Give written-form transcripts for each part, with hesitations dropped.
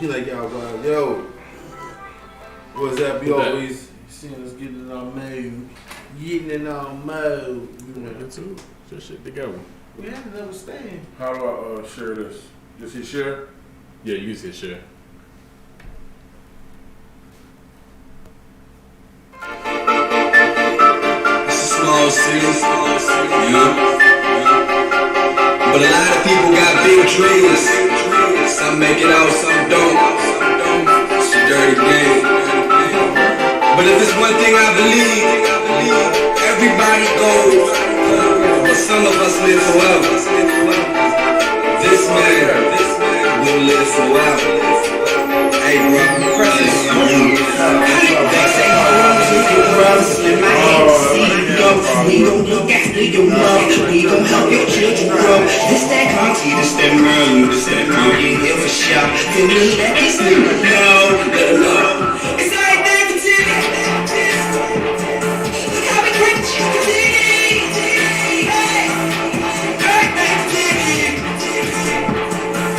He like, y'all wild. Yo, what's that? We always seeing us getting in our mode. Getting in our mode. You know. Too. Just shit together. We had to understand. How do I share this? Just hit share? Yeah, you can hit share. It's a small city, you know? But a lot of people got big dreams. Some make it out, some don't. It's a dirty game. But if it's one thing I believe, everybody goes, but some of us live forever. This man will live forever. Hey bro, precious. They say in my hand, see go. We gon' look after your love. We gon' help your children grow. This that Conti, this that Merlin, this that Monkey, here for sure. Can we let these niggas know? Let them know. It's like that for today. Look how we crank today.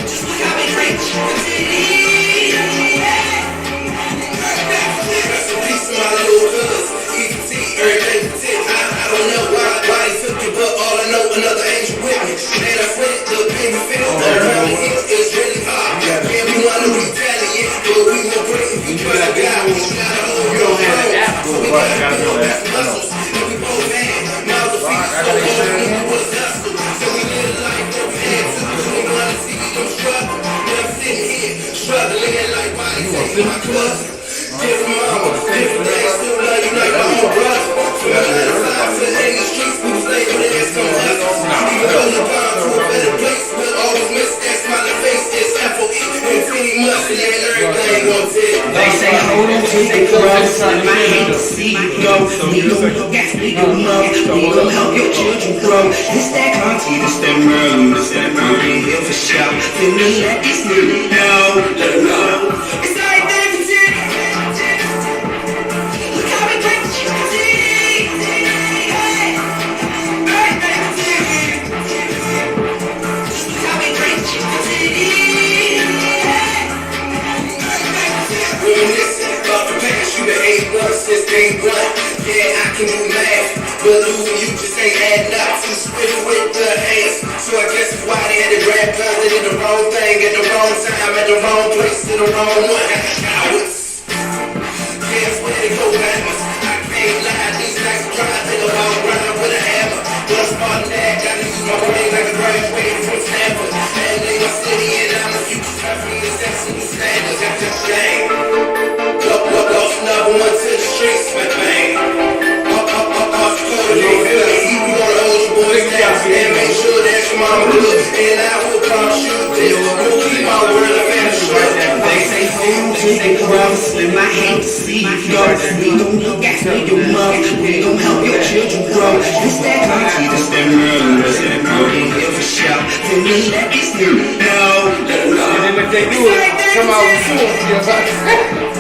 Just look how we crank today. I don't know why he took it, but all I know, another angel with me. And I went to baby feel that around here is really hard. Yeah, we want to retaliate, but we won't break if you try to guide me. You don't have an app, so we gotta go back muscles. And we both had mouths of feet, so we was hustle. So we live life over here, so we want to see them struggle. And I'm sitting here, struggling like why they say my cousin. Different mama, different days, still love you like my own brother. So I let us out to any streets, we was labeled as some hustle. We go to the bar to a better place, but always miss that smiling face. It's FOE, infinity muscle, and everything on tip. They say hold on to the cross, my hand to see you go. We gon' look after your love, we gon' help your children grow. This that Conti, this that Merlin, this that Monkey, here for sure. Can we let these niggas know? Let them know. It's like that for today. Since day one, yeah, I can do math, but losing you just ain't adding up. I'm spitting with the hands, so I guess that's why they had to grab guns. They did the wrong thing at the wrong time, at the wrong place, to the wrong one. Cowards, yeah, that's where they go hammers. I can't lie, these nights I'm trying to take a long ride with a hammer. But I'm smart than that, gotta use my brain like a graduate from Stanford. And they my city, and I'm the future traffic, it's absolute standards. Got this game. Lost another one to the streets, my man. Off the court, you wanna hold your boys down and make sure that your mama good. And I will promise you this, we'll keep our word of straight. They say hold to the cross, in my hand to see you go. We gon' look after your love, we gon' help your children grow. This that Conti, this that Merlin, this that Monkey, here for sure. Can we let these niggas know? Let them know. And then if they do it, come out with food.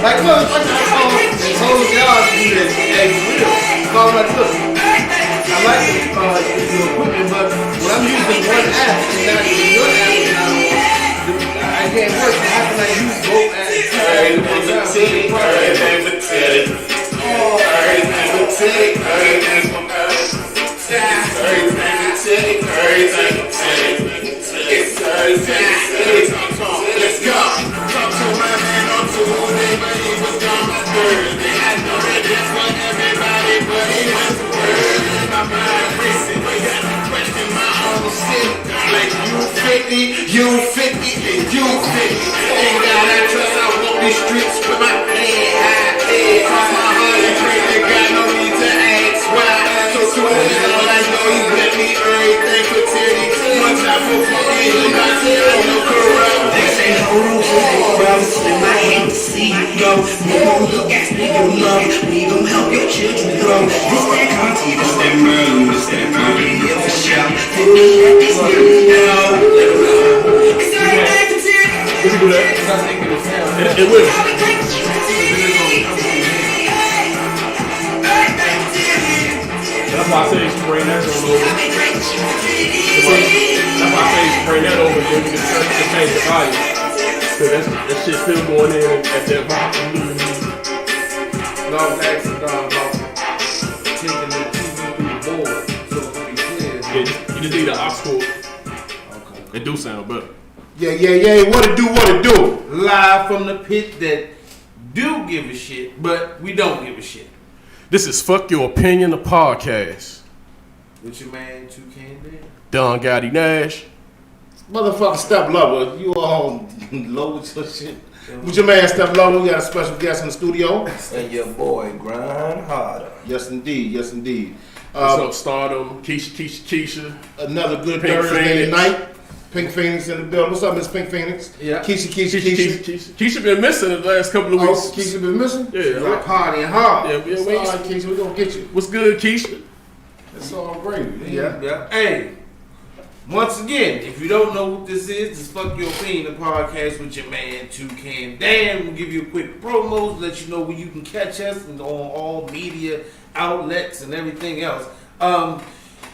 Like, look, they told y'all to do this. Hey, real. Call it like, look. I like the equipment, but when I'm using one app and not using your app, I can't work. How can I use both apps? Everything Let's go. Talk to my man on Tuesday, but he was gone on Thursday. I know that that's for everybody, but he was too early. My mind racing, but got to question my own shit. Like you 50, and you 50. Ain't got that trust, I walk these streets with my head high. Cross my heart and pray that God no need to ask why. So soon as all I know, he let me everything for Teddy. One time for me, he got to no corrupt. They say hold on to the cross, in my hand to see you go. We gon' look after your love, we gon' help your children grow. This that Conti, this that Merlin, this that Monkey, here for sure. Can we let these niggas know? Let them know. It's like that for today. We can do that. It will. That's why I say you should bring that over. That's why I say you should bring that over. Then we can change the body. that shit still going in at that volume. No, I was asking about taking the TV through the board so it can be clear. Yeah, you just need an aux cord. Okay. It do sound better. Yeah. What it do? Live from the pit that do give a shit, but we don't give a shit. This is Fuck Your Opinion, the podcast. With your man, Toucan Dan. Don Gotti Nash. Motherfucker Step Lover, you all low with your shit. With your man Step Lover, we got a special guest in the studio. And your boy, Grind Harder. Yes, indeed. What's up, Stardom? Keisha. Another good Pink Thursday Phoenix. night. Pink Phoenix in the building. What's up, Miss Pink Phoenix? Yeah. Keisha. Keisha been missing the last couple of Oh, weeks. Keisha been missing? Yeah. Y'all partying hard. Yeah, It's all right, Keisha. We're going to get you. What's good, Keisha? It's all great. Yeah. Hey, once again, if you don't know what this is Fuck Your Opinion, the podcast with your man Toucan Dan. We'll give you a quick promo, let you know where you can catch us and on all media outlets and everything else.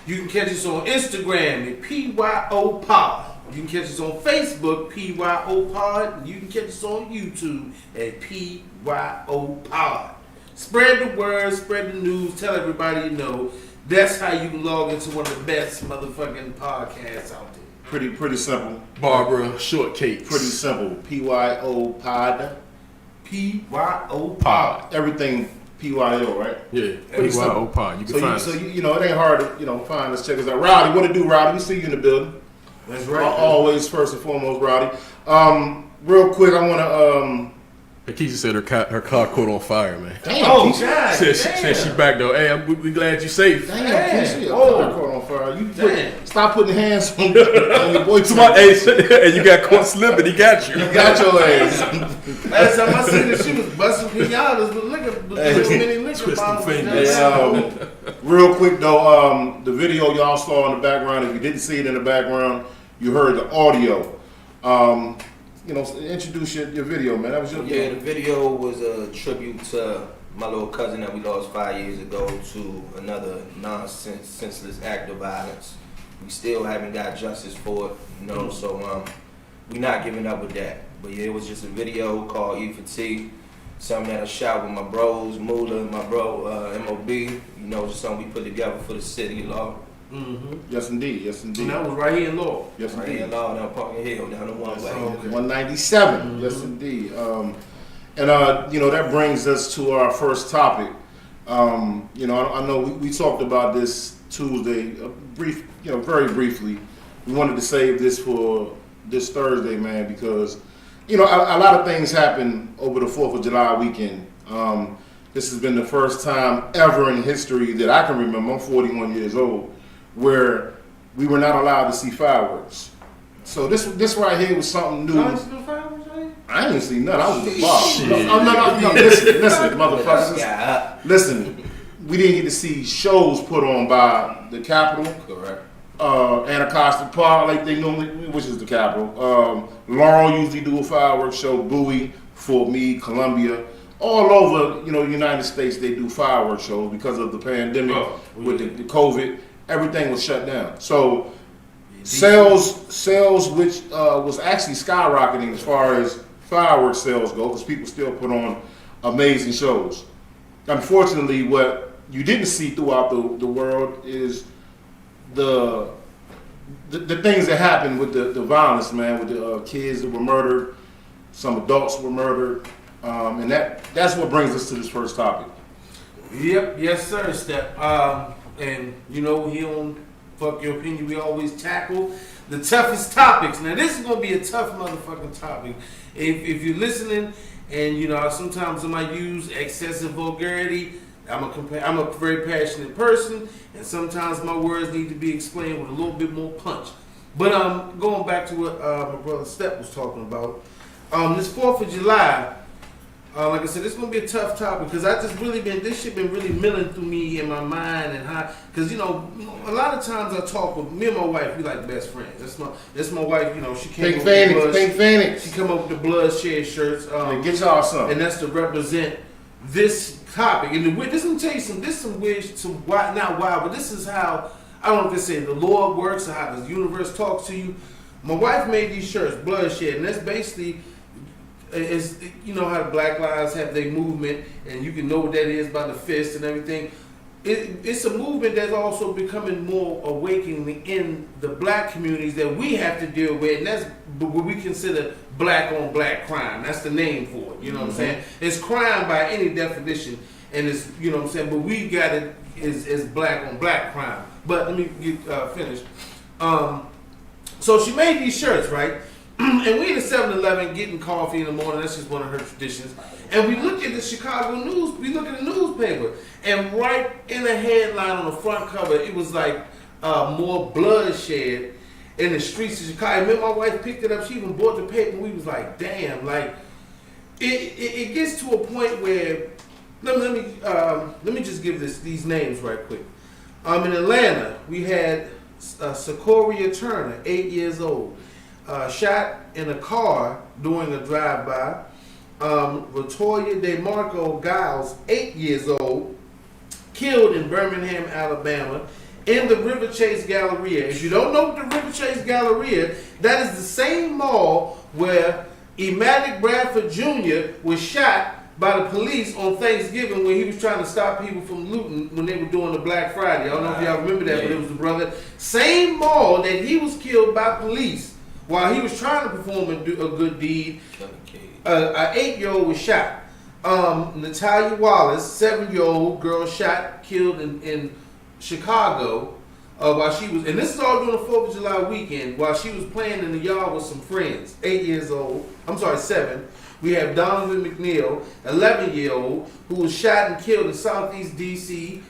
You can catch us on Instagram at PYOPod. You can catch us on Facebook, PYOPod. And you can catch us on YouTube at PYOPod. Spread the word, spread the news, tell everybody you know. That's how you can log into one of the best motherfucking podcasts out there. Pretty simple. Barbara Shortcakes. Pretty simple. PYO Pod. PYOPod. Everything PYO, right? Yeah, Pretty simple. PYOPod. You can find So us. you know, it ain't hard to, find us, check us out. Rowdy, what it do, Rowdy? We see you in the building. That's right. Always first and foremost, Rowdy. Real quick, I want to. Keisha said her car caught on fire, man. Damn, Oh, Keisha. God. Said she back though. Hey, we glad you safe. Damn, Damn. Keisha, your Oh. car caught on fire. You Damn. stop putting hands on your boy. Hey, and you got caught slipping. He got you. Got your ass. Last time I seen her, she was busting pinatas with many liquor Twisting bottles. fingers. Hey, real quick though, the video y'all saw in the background. If you didn't see it in the background, you heard the audio. Introduce your video, man. That was your Yeah, the video was a tribute to my little cousin that we lost 5 years ago to another senseless act of violence. We still haven't got justice for it, so we not giving up with that. But yeah, it was just a video called E for T, something that I shot with my bros, Moolah and my bro MOB, just something we put together for the city law. Mm-hmm. Yes, indeed. And that was right here in Law. Yes, Right indeed. here in Law, down Parker Hill, down the one way. 197. Mm-hmm. Yes, indeed. That brings us to our first topic. I know we talked about this Tuesday, very briefly. We wanted to save this for this Thursday, man, because a lot of things happened over the 4th of July weekend. This has been the first time ever in history that I can remember. I'm 41 years old. Where we were not allowed to see fireworks. So this right here was something new. I didn't see nothing. I was at the bar. No, listen, motherfuckers. Listen, we didn't get to see shows put on by the Capitol. Correct. Anacostia Park, like they normally, which is the Capitol. Laurel usually do a fireworks show. Bowie, Fort Meade, Columbia. All over, the United States, they do fireworks shows because of the pandemic with the COVID. Everything was shut down. So sales which was actually skyrocketing as far as fireworks sales go, because people still put on amazing shows. Unfortunately, what you didn't see throughout the world is the things that happened with the violence, man, with the kids that were murdered, some adults were murdered, and that's what brings us to this first topic. Yep, yes sir, Step. And here on Fuck Your Opinion, we always tackle the toughest topics. Now this is gonna be a tough motherfucking topic. If you're listening, and sometimes I might use excessive vulgarity. I'm a very passionate person, and sometimes my words need to be explained with a little bit more punch. But going back to what my brother Step was talking about, this 4th of July. Like I said, this is gonna be a tough topic because this shit been really milling through me in my mind and how, because a lot of times I talk with me and my wife, we like best friends. That's my wife. She came Pink Phoenix. She come up with the bloodshed shirts. Get y'all some. And that's to represent this topic. And this is gonna tell you some weird, not wild, but this is how, I don't know if they say the Lord works or how the universe talks to you. My wife made these shirts, bloodshed, and that's basically is, you know how the Black Lives have their movement, and you can know what that is by the fist and everything. It's a movement that's also becoming more awakening in the black communities that we have to deal with, and that's what we consider black on black crime. That's the name for it. You know what I'm saying? It's crime by any definition, and it's, you know what I'm saying. But we got it is black on black crime. But let me get finished. So she made these shirts, right? And we in the 7-Eleven getting coffee in the morning. That's just one of her traditions. And we look at the Chicago news. We look at the newspaper, and right in the headline on the front cover, it was like more bloodshed in the streets of Chicago. And then my wife picked it up. She even bought the paper. And we was like, damn, like it gets to a point where let me just give these names right quick. In Atlanta, we had Sequoia Turner, 8 years old. Shot in a car during a drive-by. Latoya DeMarco Giles, 8 years old, killed in Birmingham, Alabama, in the River Chase Galleria. If you don't know the River Chase Galleria, that is the same mall where Emanuel Bradford Jr. was shot by the police on Thanksgiving when he was trying to stop people from looting when they were doing the Black Friday. I don't know if y'all remember that, but it was the brother. Same mall that he was killed by police while he was trying to perform a good deed. An 8-year-old was shot. Natalia Wallace, 7-year-old girl shot, killed in Chicago while she was, and this is all during the 4th of July weekend, while she was playing in the yard with some friends. 8 years old. I'm sorry, 7. We have Davon McNeil, 11-year-old, who was shot and killed in Southeast D.C.,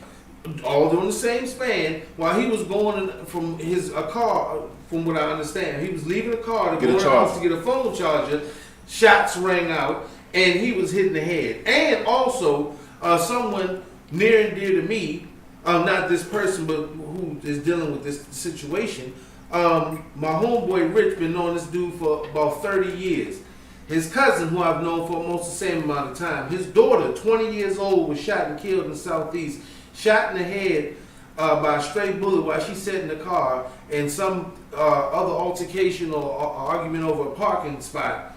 all during the same span, while he was going from a car, from what I understand. He was leaving the car to go to the house to get a phone charger. Shots rang out, and he was hit in the head. And also, someone near and dear to me, not this person, but who is dealing with this situation, my homeboy Rich been knowing this dude for about 30 years. His cousin, who I've known for almost the same amount of time, his daughter, 20 years old, was shot and killed in the Southeast, shot in the head by a stray bullet while she sat in the car, and some other altercation or argument over a parking spot.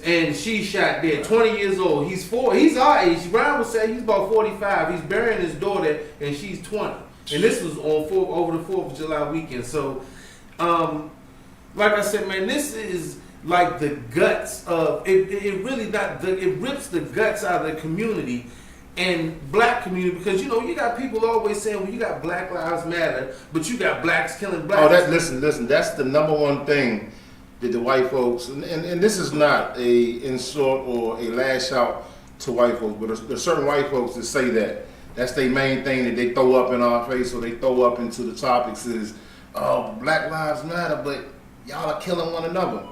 And she shot dead, 20 years old. He's our age. Ryan would say he's about 45. He's burying his daughter, and she's 20. And this was over the 4th of July weekend. So, like I said, man, this is like the guts of it really not it rips the guts out of the community and black community, because you know you got people always saying, well, you got Black Lives Matter, but you got blacks killing blacks. Oh, listen, that's the number one thing that the white folks, and this is not a insult or a lash out to white folks, but there's certain white folks that say that. That's their main thing that they throw up in our face, or they throw up into the topics is, oh, Black Lives Matter, but y'all are killing one another.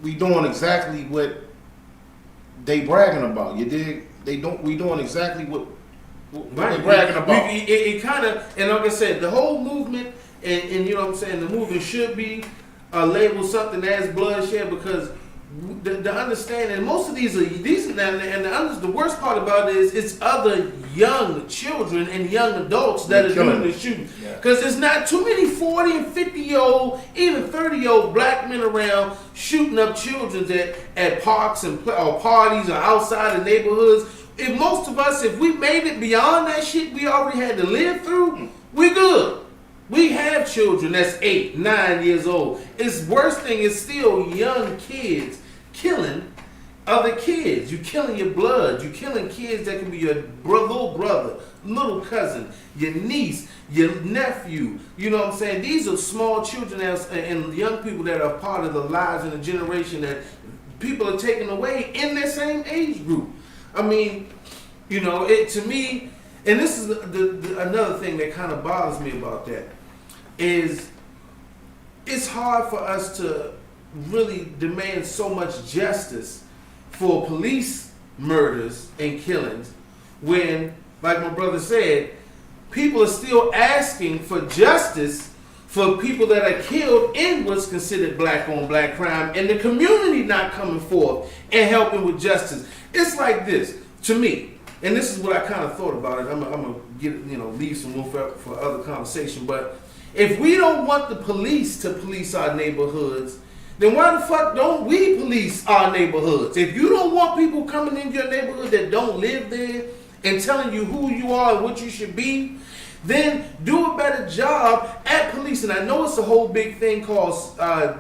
We doing exactly what they bragging about. You dig? We doing exactly what they bragging about. It kind of, and like I said, the whole movement, and you know what I'm saying, the movement should be labeled something as bloodshed, because the understanding, most of these are decent, and the worst part about it is it's other young children and young adults that are doing the shooting. Because there's not too many 40 and 50-year-old, even 30-year-old black men around shooting up children at parks and or parties or outside the neighborhoods. If most of us, if we made it beyond that shit we already had to live through, we're good. We have children that's 8, 9 years old. It's worst thing is still young kids killing other kids. You're killing your blood. You're killing kids that can be your little brother, little cousin, your niece, your nephew. You know what I'm saying? These are small children and young people that are part of the lives and the generation that people are taking away in their same age group. I mean, you know, to me, and this is another thing that kind of bothers me about that, is it's hard for us to really demand so much justice for police murders and killings when, like my brother said, people are still asking for justice for people that are killed in what's considered black on black crime, and the community not coming forth and helping with justice. It's like this, to me, and this is what I kind of thought about it. I'm gonna leave some room for other conversation, but if we don't want the police to police our neighborhoods, then why the fuck don't we police our neighborhoods? If you don't want people coming in your neighborhood that don't live there and telling you who you are and what you should be, then do a better job at policing. I know it's a whole big thing called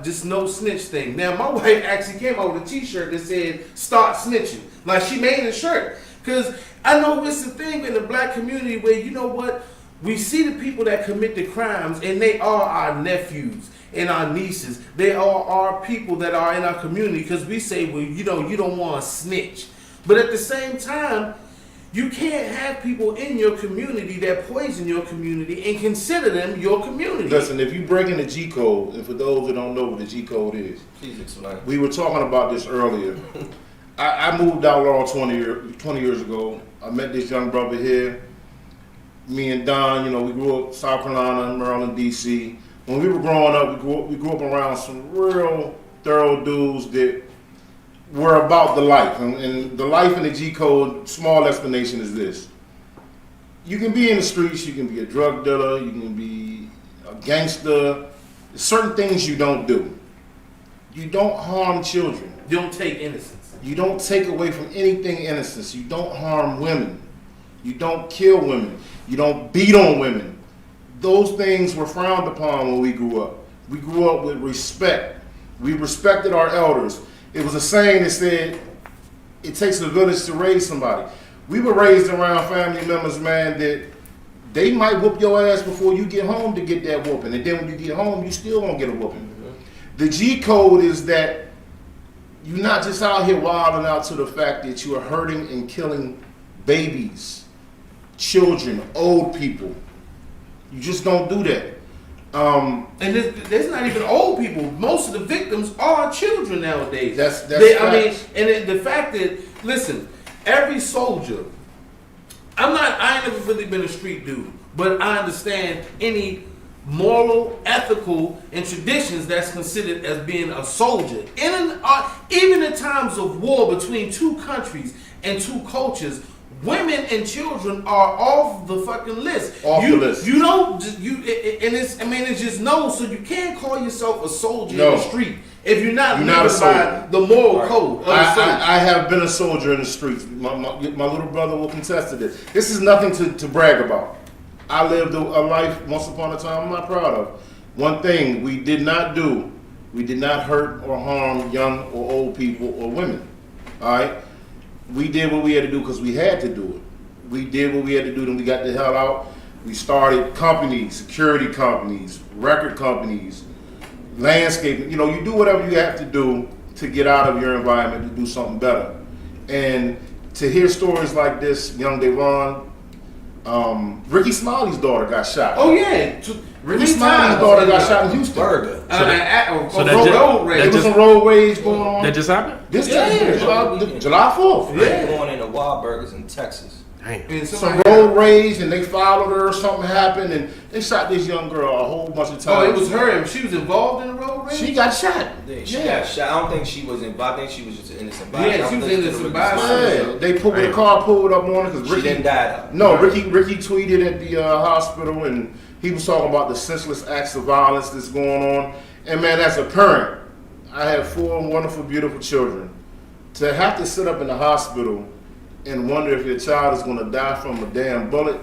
just no snitch thing. Now, my wife actually came out with a t-shirt that said, start snitching. Like, she made a shirt. Because I know it's a thing in the black community where, you know what, we see the people that commit the crimes, and they are our nephews and our nieces. They are our people that are in our community, because we say, well, you know, you don't want to snitch. But at the same time, you can't have people in your community that poison your community and consider them your community. Listen, if you break in the G code, and for those that don't know what the G code is, Please explain. we were talking about this earlier. I moved out Laurel 20 years ago. I met this young brother here. Me and Don, you know, we grew up South Carolina, Maryland, D.C. When we were growing up, we grew up around some real thorough dudes that were about the life. And the life in the G code, small explanation is this. You can be in the streets, you can be a drug dealer, you can be a gangster. There's certain things you don't do. You don't harm children. You don't take innocence. You don't take away from anything innocence. You don't harm women. You don't kill women. You don't beat on women. Those things were frowned upon when we grew up. We grew up with respect. We respected our elders. It was a saying that said, it takes a village to raise somebody. We were raised around family members, man, that they might whoop your ass before you get home to get that whooping. And then when you get home, you still won't get a whooping. The G code is that you're not just out here wilding out to the fact that you are hurting and killing babies, children, old people. You just don't do that. And there's not even old people. Most of the victims are children nowadays. That's I mean, and the fact that, listen, every soldier, I ain't never really been a street dude, but I understand any moral, ethical, and traditions that's considered as being a soldier. Even in times of war between two countries and two cultures, women and children are off the fucking list. The list. You don't. It's just known. So you can't call yourself a soldier in the street if you're not living by the moral code. I have been a soldier in the streets. My little brother will contest to this. This is nothing to brag about. I lived a life once upon a time I'm not proud of. One thing we did not do, we did not hurt or harm young or old people or women. All right? We did what we had to do because we had to do it. We did what we had to do, then we got the hell out. We started companies, security companies, record companies, landscaping. You know, you do whatever you have to do to get out of your environment to do something better. And to hear stories like this, young Davon, Ricky Smiley's daughter got shot. Oh yeah, Ricky Smiley's daughter got shot in Houston. Burger. There was some road rage going on. That just happened? This July 4th. Yeah. Going into Wild Burgers in Texas. Damn. Some road rage, and they followed her, something happened, and they shot this young girl a whole bunch of times. Oh, it was her, and she was involved in the road rage? She got shot. Yeah, she got shot. I don't think she was involved. I think she was just an innocent bystander. Yeah, she was innocent bystander. Yeah, they pulled the car pulled up on her because Ricky didn't die though. No, Ricky tweeted at the hospital, and he was talking about the senseless acts of violence that's going on. And man, as a parent, I have 4 wonderful, beautiful children. To have to sit up in the hospital and wonder if your child is going to die from a damn bullet.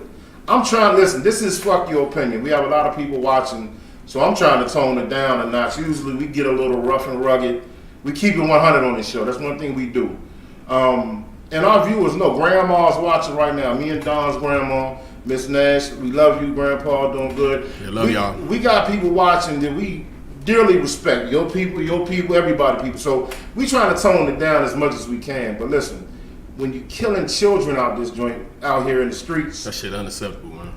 I'm trying to listen. This is fuck your opinion. We have a lot of people watching, so I'm trying to tone it down a notch. Usually we get a little rough and rugged. We keep it 100 on this show. That's one thing we do. And our viewers know, Grandma's watching right now. Me and Don's grandma, Miss Nash. We love you, Grandpa, doing good. Yeah, love y'all. We got people watching that we dearly respect. Your people, everybody people. So we trying to tone it down as much as we can. But listen, when you killing children out this joint, out here in the streets, that shit unacceptable, man.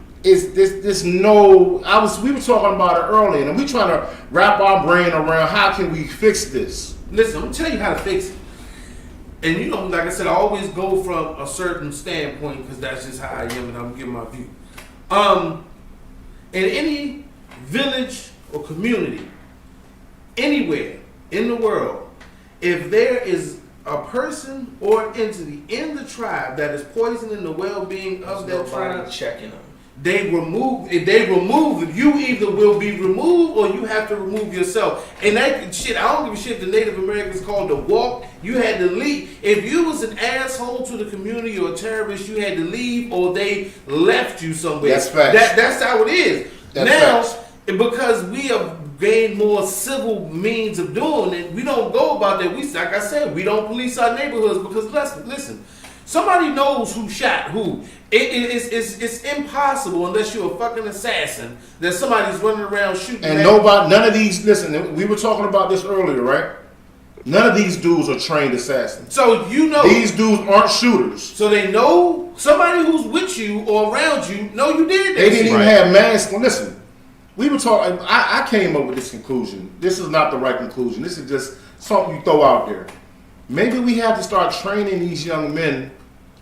we were talking about it earlier, and we trying to wrap our brain around how can we fix this. Listen, I'm gonna tell you how to fix it. And you know, like I said, I always go from a certain standpoint because that's just how I am, and I'm giving my view. In any village or community, anywhere in the world, if there is a person or entity in the tribe that is poisoning the well-being of that tribe, checking them. they remove. If they remove, you either will be removed or you have to remove yourself. And that shit, I don't give a shit. The Native Americans called the walk. You had to leave. If you was an asshole to the community or a terrorist, you had to leave or they left you somewhere. That's facts. That's how it is. That's now, facts. because we have gained more civil means of doing it, we don't go about that. We, like I said, we don't police our neighborhoods because listen, somebody knows who shot who. It's impossible unless you're a fucking assassin that somebody's running around shooting. And none of these. Listen, we were talking about this earlier, right? None of these dudes are trained assassins. So you know these dudes aren't shooters. So they know somebody who's with you or around you. Know you did that. They didn't even have masks. Listen, we were talking. I came up with this conclusion. This is not the right conclusion. This is just something you throw out there. Maybe we have to start training these young men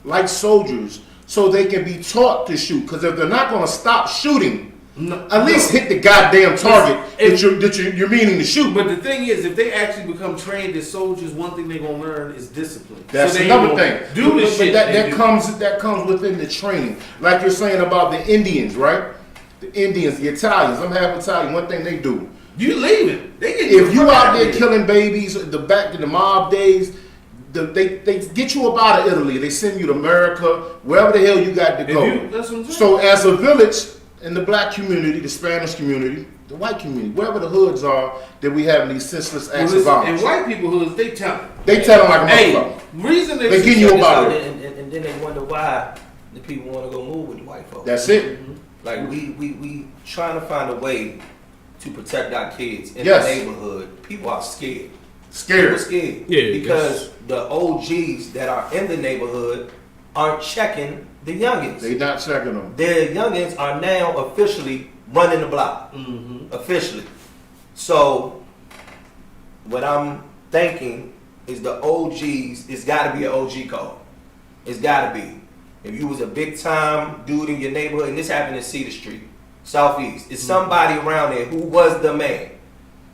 like soldiers, so they can be taught to shoot. Because if they're not going to stop shooting, at least hit the goddamn target that you're meaning to shoot. But the thing is, if they actually become trained as soldiers, one thing they're going to learn is discipline. That's so another thing. Do this shit. That comes within the training. Like you're saying about the Indians, right? The Indians, the Italians. I'm half Italian. One thing they do. You leaving. If you out there killing babies, back in the mob days, they get you up out of Italy. They send you to America, wherever the hell you got to go. That's what I'm saying. So as a village in the black community, the Spanish community, the white community, wherever the hoods are, that we have these senseless acts of violence. And white people hoods, they tell them. They tell them like a motherfucker. Reason they getting you about it. And then they wonder why the people want to go move with the white folks. That's it. Mm-hmm. Like we trying to find a way to protect our kids in Yes. the neighborhood. People are scared. Scared. Yeah, because the OGs that are in the neighborhood aren't checking the youngins. They not checking them. Their youngins are now officially running the block. Officially. So what I'm thinking is the OGs, it's got to be an OG call. It's got to be. If you was a big time dude in your neighborhood, and this happened in Cedar Street, Southeast, it's somebody around there who was the man.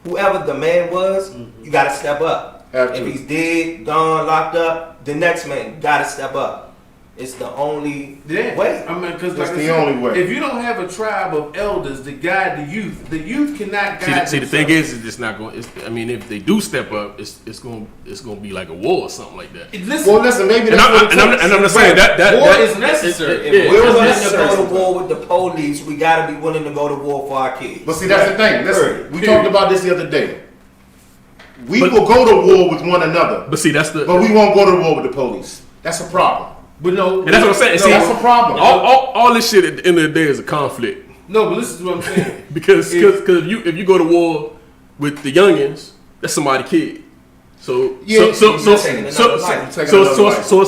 Whoever the man was, you got to step up. If he's dead, gone, locked up, the next man got to step up. It's the only way. I mean, because that's the only way. If you don't have a tribe of elders to guide the youth cannot guide. See, the thing is, it's not going. I mean, if they do step up, it's going to be like a war or something like that. Listen, maybe that's I'm not saying that war is necessary. If we're willing to go to war with the police, we got to be willing to go to war for our kids. But see, that's the thing. Listen, we talked about this the other day. We will go to war with one another. But see, but we won't go to war with the police. That's a problem. But no, and that's what I'm saying. No, see, that's a problem. All this shit at the end of the day is a conflict. No, but this is what I'm saying. because if you go to war with the youngins, that's somebody's kid. So it's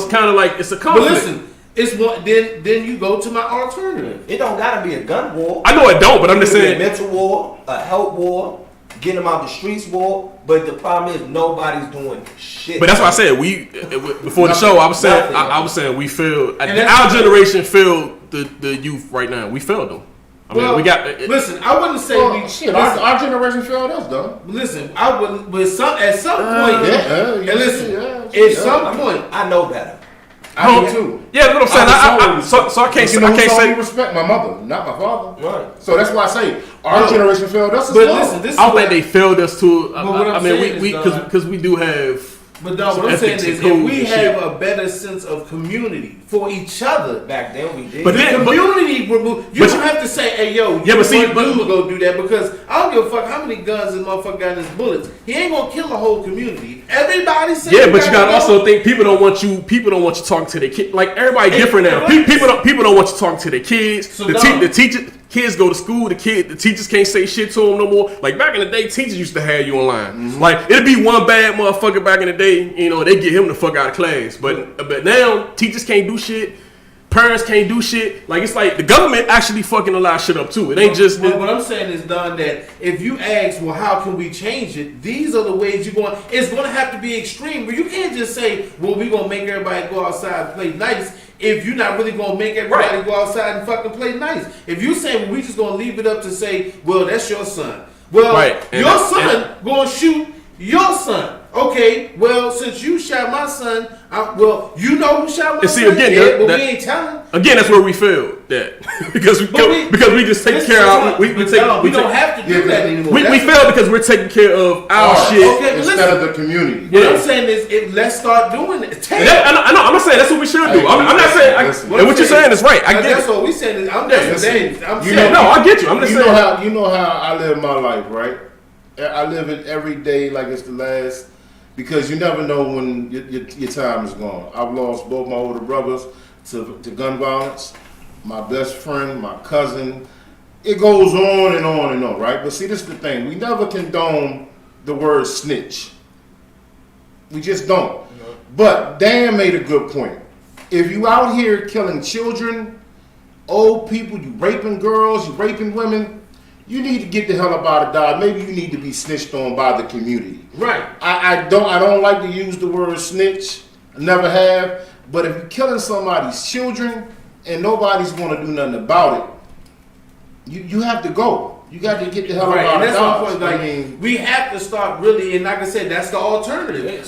kind of like it's a conflict. But listen, it's one. Then you go to my alternative. It don't gotta be a gun war. I know it don't, but I'm just saying a mental war, a health war, getting them out the streets war. But the problem is nobody's doing shit. But that's why I said before the show. I was saying we failed. Our generation failed the youth right now. We failed them. I mean, we got. Listen, I wouldn't say we. Shit, our generation failed us, though. Listen, I wouldn't. But at some point, at some point, I know better. I do too. Yeah, that's what I'm saying. So I can't say. I can't say. Respect my mother, not my father. Right. So that's why I say our generation failed us. But listen, this is I don't think they failed us too. I mean, because we do have. But no, what I'm saying is, if we have a better sense of community for each other, back then we did. But then, community remove. You don't have to say, "Hey, yo, you go do that," because I don't give a fuck how many guns this motherfucker got in his bullets. He ain't gonna kill the whole community. Everybody says, yeah, but you gotta also think people don't want you talking to their kids. Like everybody different now. People don't want you talking to their kids. So the teacher. Kids go to school. The teachers can't say shit to them no more. Like back in the day, teachers used to have you online. Mm-hmm. Like it'd be one bad motherfucker back in the day. You know, they get him the fuck out of class. But now teachers can't do shit. Parents can't do shit. Like it's like the government actually fucking a lot of shit up too. It ain't just. What I'm saying is, Don, that if you ask, well, how can we change it? These are the ways you're going. It's going to have to be extreme. But you can't just say, well, we're gonna make everybody go outside and play nice. If you're not really gonna make everybody go outside and fucking play nice. If you say, well, we just gonna leave it up to say, well, that's your son. Well, your son gonna shoot your son. Okay, well, since you shot my son, you know who shot my And son. see, again, but we ain't telling. Again, that's where we failed that because we just take care of we don't have to do that anymore. We failed because we're taking care of our shit instead of the community. What I'm saying is, let's start doing it. I know. I'm not saying that's what we should do. I'm not saying. And what you're saying is right. I get that's what we saying. I get you. I'm just saying. You know how I live my life, right? I live it every day like it's the last, because you never know when your time is gone. I've lost both my older brothers to gun violence, my best friend, my cousin. It goes on and on and on, right? But see, this is the thing. We never condone the word snitch. We just don't. No. But Dan made a good point. If you out here killing children, old people, you raping girls, you raping women, you need to get the hell up out of Dodge. Maybe you need to be snitched on by the community. Right. I don't like to use the word snitch. I never have. But if you're killing somebody's children and nobody's going to do nothing about it, you have to go. You got to get the hell out of Dodge. Like, we have to start really, and like I said, that's the alternative.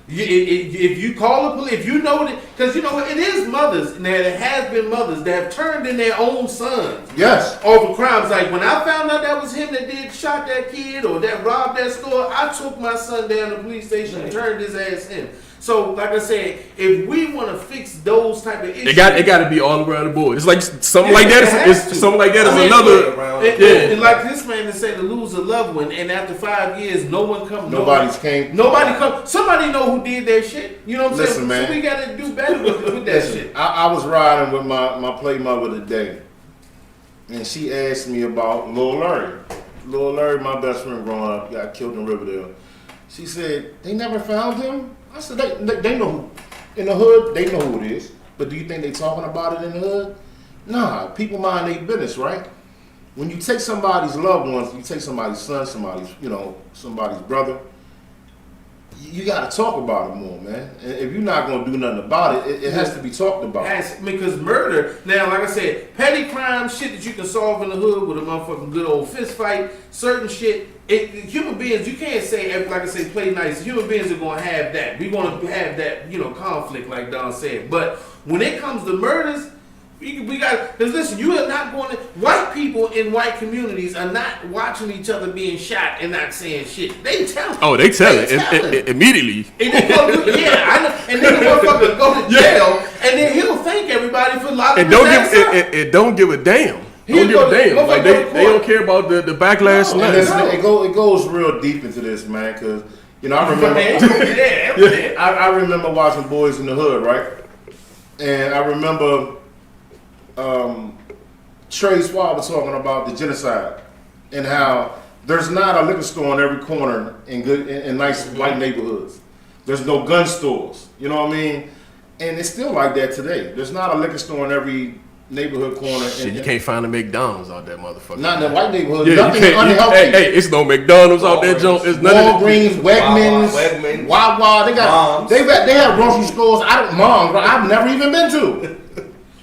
If you call the police, if you know that, because you know what, it is mothers, and there has been mothers that have turned in their own sons. Yes. Over crimes. Like when I found out that was him that shot that kid or that robbed that store, I took my son down to the police station and turned his ass in. So, like I said, if we want to fix those type of issues, it got to be all around the board. It's like something like that is something like that is another. And like this man that said to lose a loved one, and after 5 years, no one comes. Nobody comes. Somebody know who did that shit. You know what I'm saying? Man. So we got to do better with that shit. I was riding with my play mother today, and she asked me about Lil Larry. Lil Larry, my best friend growing up, got killed in Riverdale. She said, they never found him? I said, they know who, in the hood, they know who it is. But do you think they talking about it in the hood? Nah, people mind their business, right? When you take somebody's loved ones, you take somebody's son, somebody's brother, you got to talk about it more, man. And if you're not going to do nothing about it, it has to be talked about. Because murder, now, like I said, petty crime, shit that you can solve in the hood with a motherfucking good old fist fight, certain shit. Human beings, you can't say, like I say, play nice. Human beings are going to have that. We're going to have that, conflict, like Don said. But when it comes to murders, we got, because listen, you are not going to, white people in white communities are not watching each other being shot and not saying shit. They tell it. Oh, they tell it immediately. And they go, I know. And then the motherfucker go to jail, and then he'll thank everybody for locking his ass up. It don't give a damn. Don't give a damn. Like they don't care about the backlash. No, it goes real deep into this, man. Because I remember, I remember watching Boys in the Hood, right? And I remember Trey Swab was talking about the genocide and how there's not a liquor store on every corner in nice white neighborhoods. There's no gun stores. You know what I mean? And it's still like that today. There's not a liquor store in every neighborhood corner. Shit, you can't find a McDonald's out there, motherfucker. Not in the white neighborhood. Yeah, nothing unhealthy. Hey, it's no McDonald's out there, Joe. It's nothing. Walgreens, Wegmans, Wawa. They have grocery stores. I've never even been to.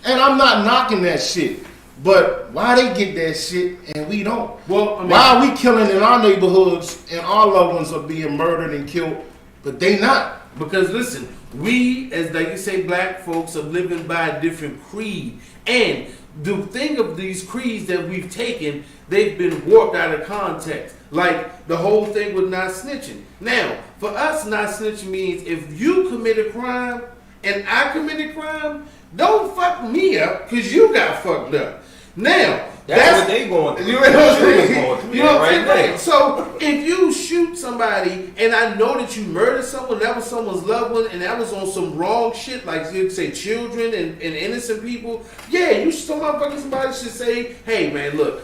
And I'm not knocking that shit. But why they get that shit and we don't? Well, why are we killing in our neighborhoods and our loved ones are being murdered and killed, but they not? Because listen, we, as like you say, black folks are living by a different creed. And the thing of these creeds that we've taken, they've been warped out of context. Like the whole thing with not snitching. Now, for us, not snitching means if you commit a crime and I commit a crime, don't fuck me up because you got fucked up. Now, that's what they going through. You know what I'm saying? So if you shoot somebody and I know that you murdered someone, that was someone's loved one, and that was on some wrong shit, like you'd say children and innocent people, somebody should say, hey man, look,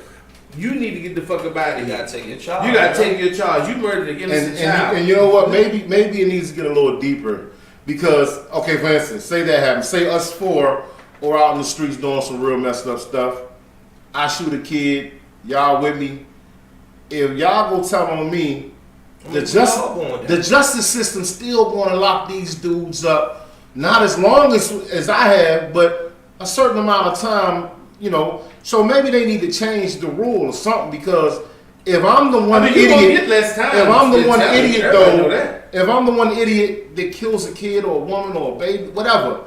you need to get the fuck up out of here. You gotta take your charge. You gotta take your charge. You murdered an innocent child. And you know what? Maybe it needs to get a little deeper. Because, okay, for instance, say that happens. Say us four are out in the streets doing some real messed up stuff. I shoot a kid, y'all with me. If y'all go tell on me, the justice system still going to lock these dudes up. Not as long as I have, but a certain amount of time, So maybe they need to change the rule or something, because if I'm the one idiot, if I'm the one idiot that kills a kid or a woman or a baby, whatever,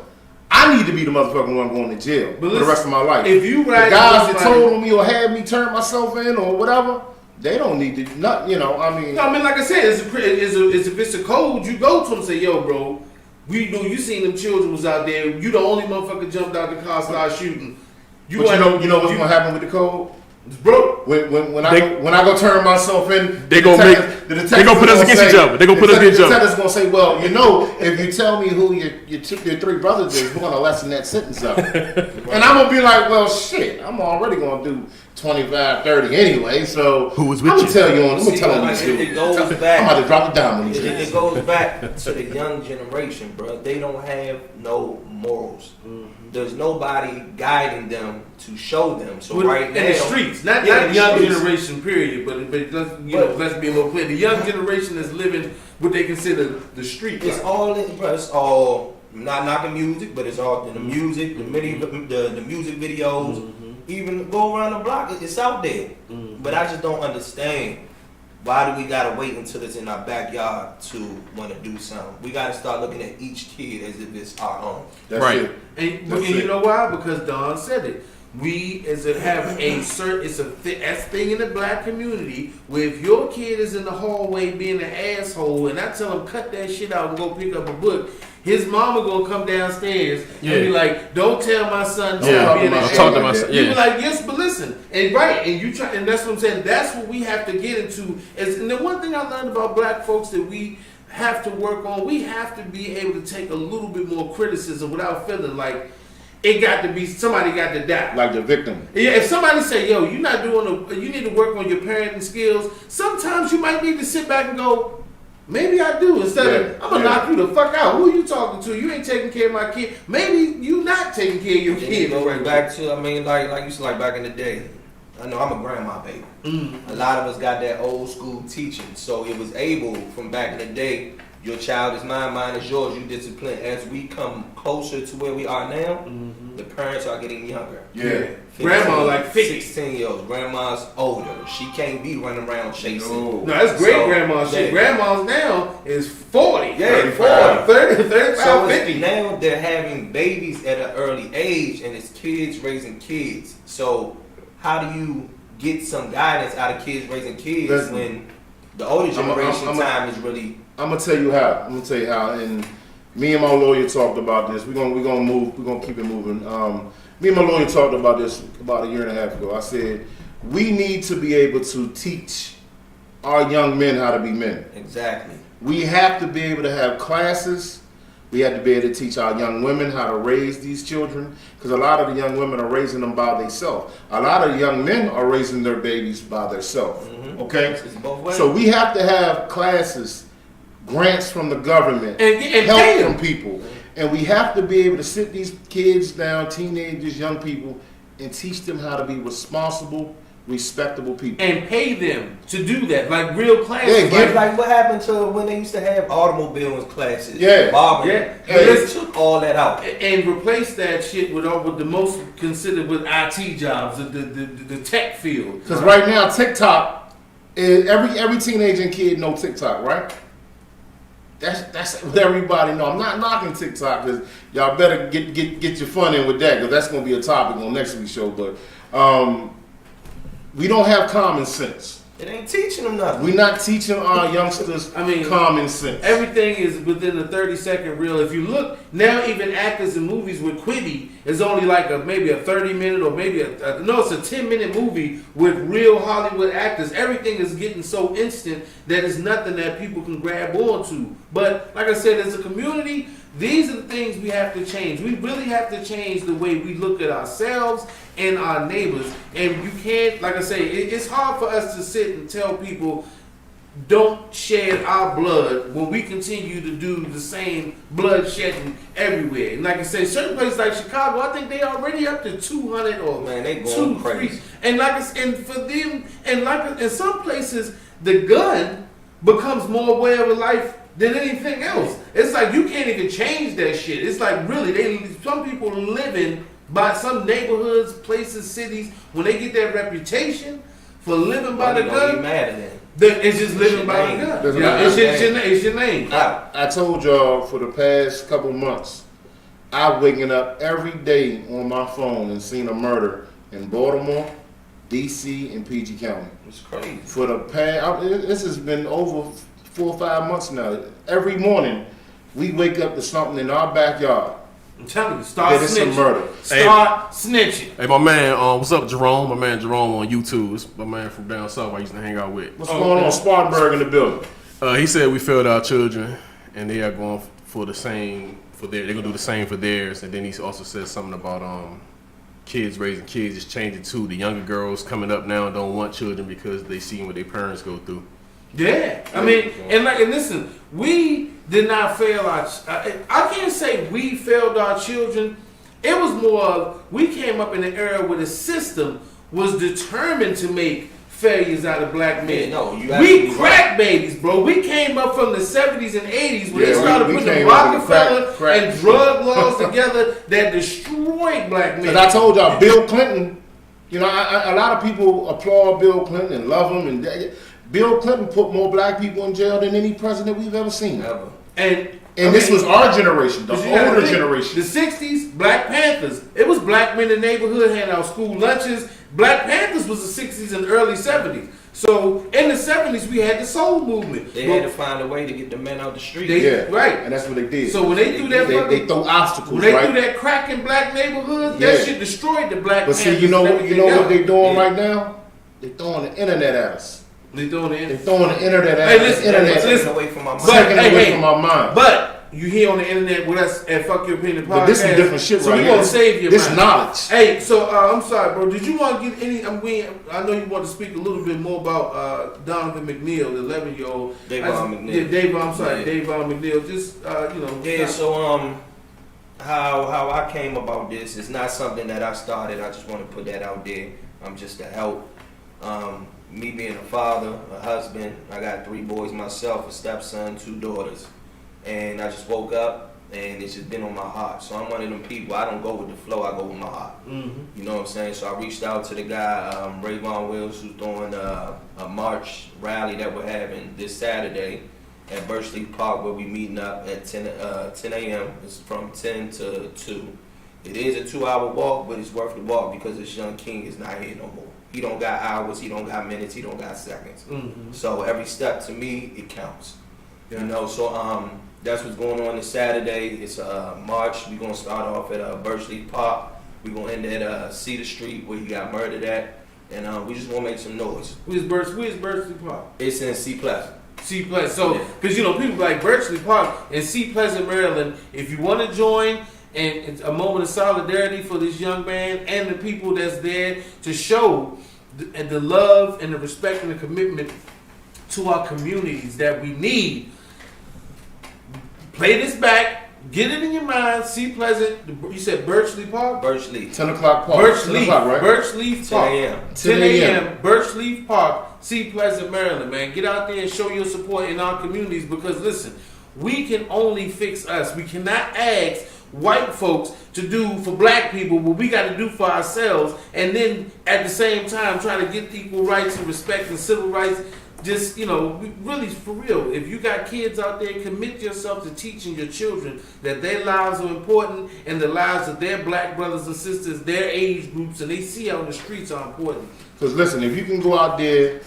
I need to be the motherfucking one going to jail for the rest of my life. If you the ride guys that told on me or had me turn myself in or whatever, they don't need to. Not, you know. I mean, no, I mean, like I said, if it's a code, you go to them and say, "Yo, bro, we know you seen them children was out there. You the only motherfucker jumped out the car, started shooting. You know what's gonna happen with the code? Bro, when I go turn myself in, they gonna put us against each other. They gonna put us against each other. The detective's gonna say, well, you know, if you tell me who your three brothers is, we're gonna lessen that sentence up. And I'm gonna be like, well, shit, I'm already gonna do 25, 30 anyway. So who was with I'm you? gonna tell you on. I'm gonna tell like, you. it goes back. I'm about to drop it down on these. It goes back to the young generation, bro. They don't have no morals. There's nobody guiding them to show them. So right now, in the streets, not the young generation, period. But let's be a little clear. The young generation is living what they consider the street. It's all in, bro. It's all not knocking music, but it's all in the music, the music videos. Even go around the block, it's out there. But I just don't understand. Why do we gotta wait until it's in our backyard to want to do something? We gotta start looking at each kid as if it's our own. That's right. it. And you know why? Because Don said it. We have a certain, it's a thing in the black community where if your kid is in the hallway being an asshole and I tell him cut that shit out and go pick up a book, his mama gonna come downstairs and be like, don't tell my son to be an asshole. You be like, yes, but listen, and and that's what I'm saying. That's what we have to get into. And the one thing I learned about black folks that we have to work on, we have to be able to take a little bit more criticism without feeling like it got to be somebody got to die. Like the victim. Yeah, if somebody say, yo, you're not doing you need to work on your parenting skills, sometimes you might need to sit back and go, maybe I do. Instead of, I'm going to knock you the fuck out. Who are you talking to? You ain't taking care of my kid. Maybe you not taking care of your kid. Going back to, I mean, like you said, like back in the day, I know I'm a grandma baby. A lot of us got that old school teaching. So it was able, from back in the day, your child is mine, mine is yours, you discipline. As we come closer to where we are now, the parents are getting younger. Yeah. 15, Grandma like 50. 16 years old. Grandma's older. She can't be running around chasing. No, that's great grandma shit. Yeah. Grandma's now is 40. Yeah, 40, 35, so 50. Now they're having babies at an early age and it's kids raising kids. So how do you get some guidance out of kids raising kids when the older generation time is really... I'm gonna tell you how. And me and my lawyer talked about this. We're gonna keep it moving. Me and my lawyer talked about this about a year and a half ago. I said we need to be able to teach our young men how to be men. Exactly. We have to be able to have classes. We have to be able to teach our young women how to raise these children, because a lot of the young women are raising them by themselves. A lot of the young men are raising their babies by themselves. Okay, It's both ways. so we have to have classes, grants from the government, And help from people, and we have to be able to sit these kids down, teenagers, young people, and teach them how to be responsible, respectable people. And pay them to do that, like real classes. Yeah, Like what happened to when they used to have automobile classes? Yeah. Barbering. Yeah. They took all that out. And replace that shit with the most considered with IT jobs, the tech field. Because right now, TikTok, every teenager and kid know TikTok, right? That's what everybody know. I'm not knocking TikTok, because y'all better get your fun in with that, because that's going to be a topic on next week's show. But we don't have common sense. It ain't teaching them nothing. We're not teaching our youngsters common sense. Everything is within the 30-second reel. If you look now, even actors in movies with Quibi is only like maybe a 30-minute or maybe it's a 10-minute movie with real Hollywood actors. Everything is getting so instant that it's nothing that people can grab onto. But like I said, as a community, these are the things we have to change. We really have to change the way we look at ourselves and our neighbors. And you can't, like I say, it's hard for us to sit and tell people, don't shed our blood when we continue to do the same blood shedding everywhere. And like I say, certain places like Chicago, I think they already up to 200 or they going crazy. And for them, and in some places, the gun becomes more way of a life than anything else. It's like you can't even change that shit. It's like really, some people living by some neighborhoods, places, cities, when they get that reputation for living by the gun, It's just living by the gun. Yeah, it's your name. I told y'all for the past couple months, I've waking up every day on my phone and seen a murder in Baltimore, DC, and PG County. It's crazy. For the past, this has been over 4 or 5 months now. Every morning, we wake up to something in our backyard. I'm telling you, start It's snitching. a murder. Start snitching. Hey, my man, what's up, Jerome? My man Jerome on YouTube. It's my man from down south I used to hang out with. What's going on, Spartanburg in the building? He said we failed our children, and they are going for the same for their. They're gonna do the same for theirs. And then he also said something about kids raising kids is changing too. The younger girls coming up now don't want children because they see what their parents go through. Yeah, I mean, and listen, we did not fail our. I can't say we failed our children. It was more of we came up in an era where the system was determined to make failures out of black men. Yeah, no, we crack babies, bro. We came up from the 70s and 80s where they started we putting the came up with Rockefeller crack. and drug laws together that destroyed black men. Because I told y'all, Bill Clinton, you know, a lot of people applaud Bill Clinton and love him. And Bill Clinton put more black people in jail than any president we've ever seen. Ever. And this was our generation, the older generation. The 60s, Black Panthers. It was black men in the neighborhood handing out school lunches. Black Panthers was the 60s and early 70s. So in the 70s, we had the soul movement. They had to find a way to get the men out the street. Right. And that's what they did. So when they do that, they throw obstacles, when they right? do that crack in black neighborhoods, that shit destroyed the Black But Panthers. see, you know what they doing Yeah. right now? They throwing the internet at us. They throwing the They internet. throwing the internet at Hey, us. listen, The internet listen. Away from my mind. taking away from our mind. But you here on the internet with us at Fuck Your Opinion Podcast. But this is different shit so right we here. gonna save your This mind. knowledge. Hey, so I'm sorry, bro. Did you want to get any? I know you want to speak a little bit more about Donovan McNeil, the 11-year-old. Davon McNeil. Yeah, Davon. I'm sorry, Yeah. Davon McNeil. Just Yeah, so how I came about this is not something that I started. I just want to put that out there. I'm just to help. Me being a father, a husband, I got 3 boys myself, a stepson, 2 daughters, and I just woke up and it's just been on my heart. So I'm one of them people. I don't go with the flow. I go with my heart. Mm-hmm. You know what I'm saying? So I reached out to the guy, Rayvon Wills, who's doing a march rally that we're having this Saturday at Birchley Park, where we meeting up at 10 a.m. It's from 10 to 2. It is a 2-hour walk, but it's worth the walk because this young king is not here no more. He don't got hours, he don't got minutes, he don't got seconds. Mm-hmm. So every step to me, it counts. Yeah. You know, so that's what's going on this Saturday. It's a march. We're gonna start off at Birchley Park. We're gonna end at Cedar Street where he got murdered at. And we just wanna make some noise. Where's Birchley Park? It's in C Pleasant. C Pleasant. So, because people like Birchley Park and C Pleasant, Maryland. If you want to join, and it's a moment of solidarity for this young man and the people that's there to show the love and the respect and the commitment to our communities that we need. Play this back. Get it in your mind. C Pleasant. You said Birchleaf Park? Birchleaf. 10 o'clock park. Birchleaf. 10 o'clock, right? Birchleaf 10 Park. a.m. 10 a.m. Birchleaf Park, C Pleasant, Maryland, man. Get out there and show your support in our communities because, listen, we can only fix us. We cannot ask white folks to do for black people what we got to do for ourselves, and then at the same time try to get equal rights and respect and civil rights. Just, really for real, if you got kids out there, commit yourself to teaching your children that their lives are important and the lives of their black brothers and sisters, their age groups, and they see out in the streets are important. Because listen, if you can go out there,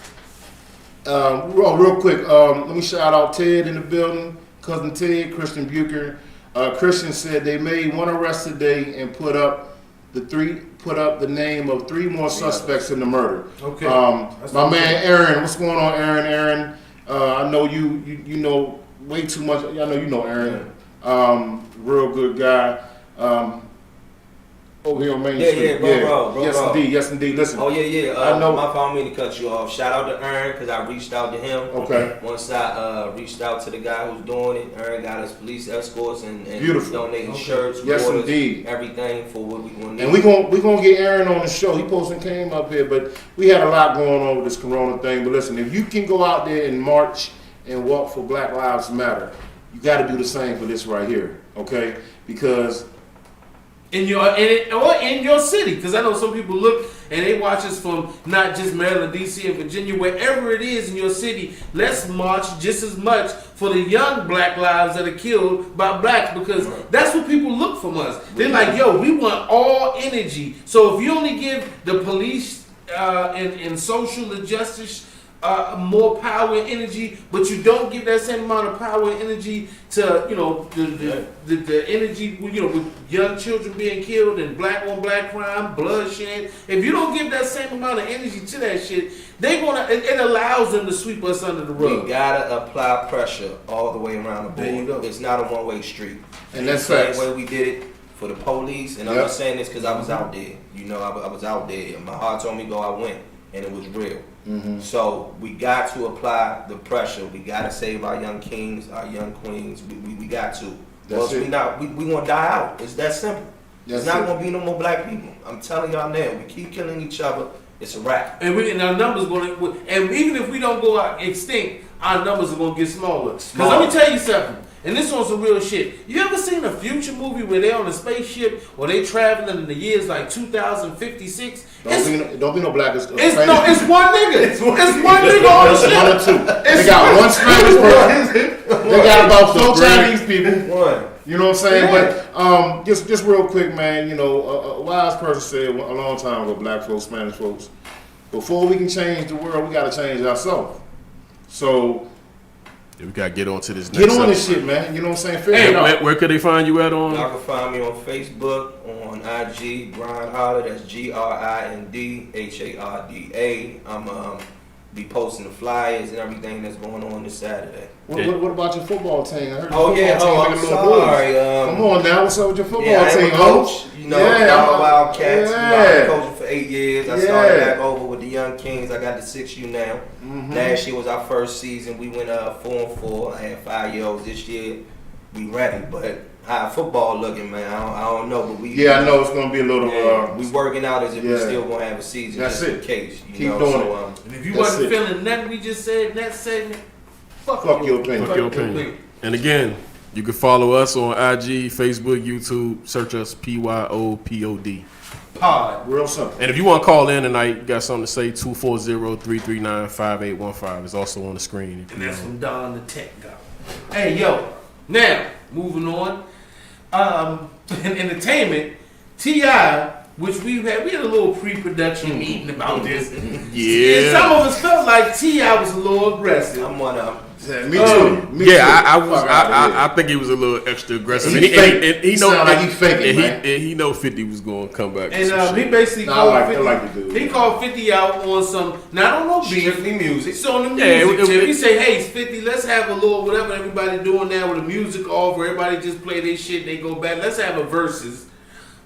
real quick, let me shout out Ted in the building, cousin Ted, Christian Bucher. Christian said they made 1 arrest today and put up the name of 3 more suspects in the murder. Okay. My man Aaron, what's going on, Aaron? Aaron, I know you know way too much. I know you know Aaron. Real good guy. Over here on Main Street. Bro. Yes, indeed. Listen. Oh, yeah. I know. My fault, I mean to cut you off. Shout out to Aaron, because I reached out to him. Okay. Once I reached out to the guy who's doing it, Aaron got us police escorts and Beautiful. donating shirts, Yes, waters, indeed. everything for what we want to And we gonna get Aaron on the show. He posted came up here, but we had a lot going on with this corona thing. But listen, if you can go out there and march and walk for Black Lives Matter, you got to do the same for this right here, okay? Because In your city, because I know some people look and they watch us from not just Maryland, DC, and Virginia, wherever it is in your city. Let's march just as much for the young black lives that are killed by blacks, because that's what people look from us. They're like, yo, we want all energy. So if you only give the police and social injustice more power and energy, but you don't give that same amount of power and energy to, you know, the energy, you know, with young children being killed and black on black crime, bloodshed. If you don't give that same amount of energy to that shit, it allows them to sweep us under the rug. We gotta apply pressure all the way around the board. There you go. It's not a one-way street. And that's the facts. same way we did it for the police, and I'm not saying this because I was out there. You know, I was out there. My heart told me go, I went, and it was real. So we got to apply the pressure. We got to save our young kings, our young queens. We got to. That's it. We gonna die out. It's that simple. That's There's not it. gonna be no more black people. I'm telling y'all now. We keep killing each other. It's a wrap. And our numbers going, and even if we don't go out extinct, our numbers are gonna get smaller. Because let me tell you something, and this one's some real shit. You ever seen a future movie where they're on a spaceship or they traveling in the years like 2056? Don't be no black. It's one nigga. It's one nigga on the ship. One or two. They got one Spanish person. They got about 4 Chinese people. One. You know what I'm saying? Yeah. But just real quick, man. You know, a wise person said a long time ago, black folks, Spanish folks, before we can change the world, we got to change ourselves. So we gotta get on to this. get next on this episode. shit, man. You know what I'm saying? Figure it out. Where could they find you at on? Y'all can find me on Facebook, on IG, Grind Harder. That's GRINDHARDA. I'm be posting the flyers and everything that's going on this Saturday. What about your football team? I heard Oh your yeah, football team I'm making a little sorry. noise. Come on now, what's up with your football Yeah, team, I'm a coach. You know, y'all Wildcats. Yeah. You know, I've been coaching for 8 years. I started back over with the Young Kings. I got the 6U now. Last year was our first season. We went 4-4. I had 5-year-olds this year. We ready, but how football looking, man? I don't know, but we. Yeah, I know it's gonna be a little. we working out as if we still gonna have a season. That's just it. In case. You Keep know, doing so, it. And if you That's wasn't it. feeling nothing we just said in that segment, fuck your opinion. Fuck your opinion. And again, you can follow us on IG, Facebook, YouTube. Search us PYOPod. Pod. Real simple. And if you want to call in tonight, you got something to say, 240-339-5815. It's also on the screen. And that's from Don the Tech Guy. Hey, yo. Now, moving on. In entertainment, T.I., which we had a little pre-production meeting about this. Yeah. And some of us felt like T.I. was a little aggressive. I'm one of them. Yeah, me too. Me too. I think he was a little extra aggressive. He fake. And he He know sound like he faking, man. And he know 50 was going to come back. And he basically Nah, called I 50. like the dude. He called 50 out on some, not on no beef. Strictly music. It's on the music. Yeah, tip. He say, hey, it's 50, let's have a little whatever everybody doing now with the music off, where everybody just play their shit, they go back. Let's have a versus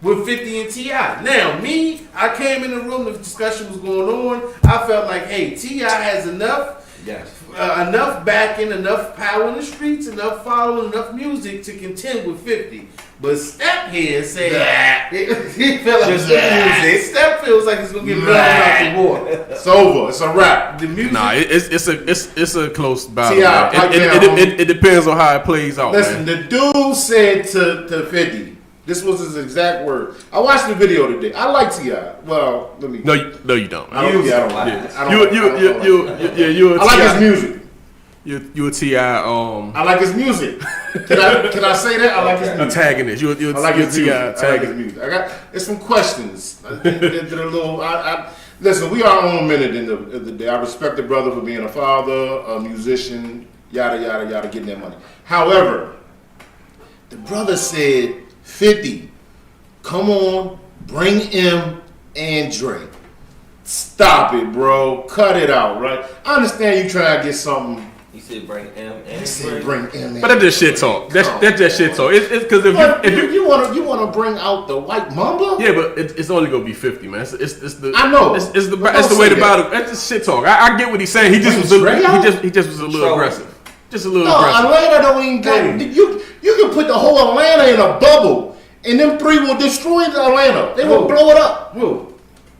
with 50 and T.I. Now, I came in the room, the discussion was going on. I felt like, hey, T.I. has enough. Yes. Enough backing, enough power in the streets, enough following, enough music to contend with 50. But Step here said he felt like Just the music. Step feels like he's gonna get blown out the water. It's over. It's a wrap. The music. Nah, it's a close battle. T.I., man. It depends on how it plays out. Listen, man. the dude said to 50, this was his exact word. I watched the video today. I like T.I. Well, let me. No, you don't. I don't. Yeah, I don't. Yeah. I don't. You a I like his T.I. music. You a T.I. I like his music. Can I say that? I like his music. antagonist. You I like his music. T.I. I like his antagonist. music. There's some questions. They're a little. Listen, we are on a minute in the day. I respect the brother for being a father, a musician, yada yada yada, getting that money. However, the brother said, 50, come on, bring M and Dre. Stop it, bro. Cut it out, right? I understand you trying to get something. He said bring M and He said Dre. bring M and But that's just shit talk. That's just shit talk. It's because if you want to bring out the white mamba? yeah, but it's only gonna be 50, man. It's the I know. It's the But it's the don't way say the that. battle. That's just shit talk. I get what he's saying. He just was he just was a little aggressive. Just a little No, aggressive. Atlanta don't even go. You can put the whole Atlanta in a bubble, and them three will destroy Atlanta. They will blow it up. Who?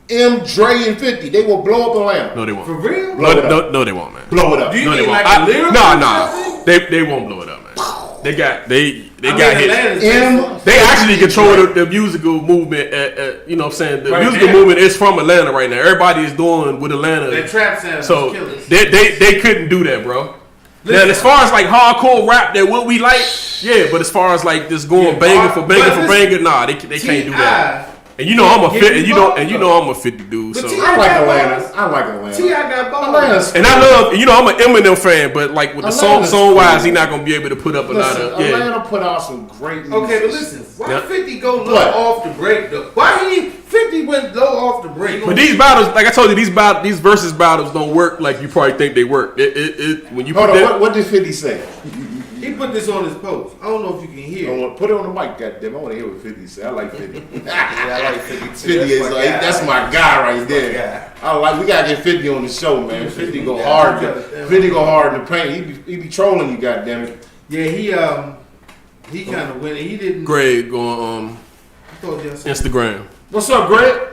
M, Dre, and 50. They will blow up Atlanta. No, they won't. For real? Blow it up. No, they won't, man. Blow it up. Do you No, they mean won't. like a lyrical Nah. They won't blow it up, man. They got hit. Atlanta's They actually control the musical movement. You know what I'm saying? The Right musical now. movement is from Atlanta right now. Everybody is doing with Atlanta. that trap sound. So is killers. they couldn't do that, bro. Now, Listen. as far as like hardcore rap, that what we like, yeah. But as far as like just going banger for banger for banger, nah, they can't do that. And you know I'm a fit, and you know I'm a 50 dude. But So T.I. I like got Atlanta. bars. I like Atlanta. T.I. got balls. Atlanta's and I love, you know, I'm an Eminem fan, but like with the song Atlanta's wise, cool. he not gonna be able to put up a lot Listen, of yeah. Atlanta put out some great music. Okay, but listen, why Yeah. 50 go low What? off the break though? Why 50 went low off the break? But these battles, like I told you, these versus battles don't work like you probably think they work. When you Hold put on, that, what did 50 say? He put this on his post. I don't know if you can hear. Put it on the mic, goddamn. I want to hear what 50 say. I like 50. Yeah, I like 50 too. 50 is like, that's my guy right there. I like. We gotta get 50 on the show, man. 50 go hard. 50 go hard in the paint. He be trolling you, goddamn it. Yeah, he kind of went. He didn't. Greg on I told you I said- Instagram, What's up, Greg?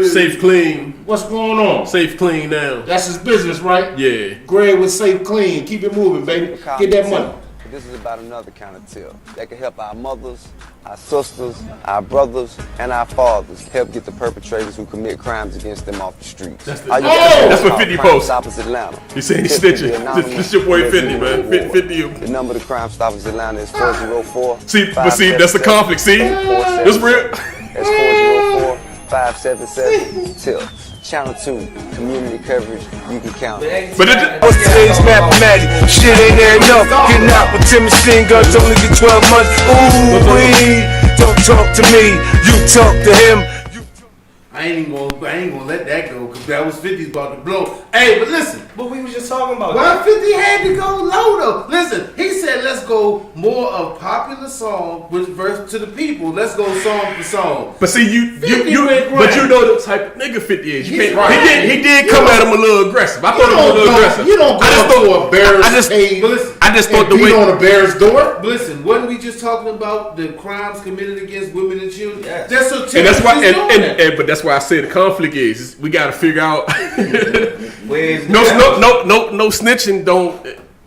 safe clean, What's going on? safe clean now. That's his business, right? Yeah. Greg with Safe Clean. Keep it moving, baby. Get that money. This is about another kind of tip that can help our mothers, our sisters, our brothers, and our fathers help get the perpetrators who commit crimes against them off the streets. That's That's what 50 posts. Stoppers Atlanta. He saying he's Tips can be snitching. anonymous. This your boy 50, man. 50. 50. The number of Crime Stoppers Atlanta is 404. See, but see, that's the conflict. See, this real. That's 404 577 TIP. Channel 2, community coverage, you can count it. But What's today's mathematics? Shit ain't there enough. Getting out with 10 machine guns only get 12 months. Ooh, wee. Don't talk to me, you talk to him. I ain't gonna let that go because that was 50's about to blow. Hey, but listen. But we was just talking about Why that. 50 had to go low though? Listen, he said let's go more of popular song with verse to the people. Let's go song for song. But see, you went but you right. know the type of nigga 50 is. You He's can't, right. he did come at him a little aggressive. I thought he was a little aggressive. You don't go I just up thought to a Bears I just- cave But listen, I just thought and the beat way. on a Bears door. But listen, wasn't we just talking about the crimes committed against women and children? Yes. That's so And that's why, Timothy's doing that. but that's why I say the conflict is we got to figure out. Where's no snitching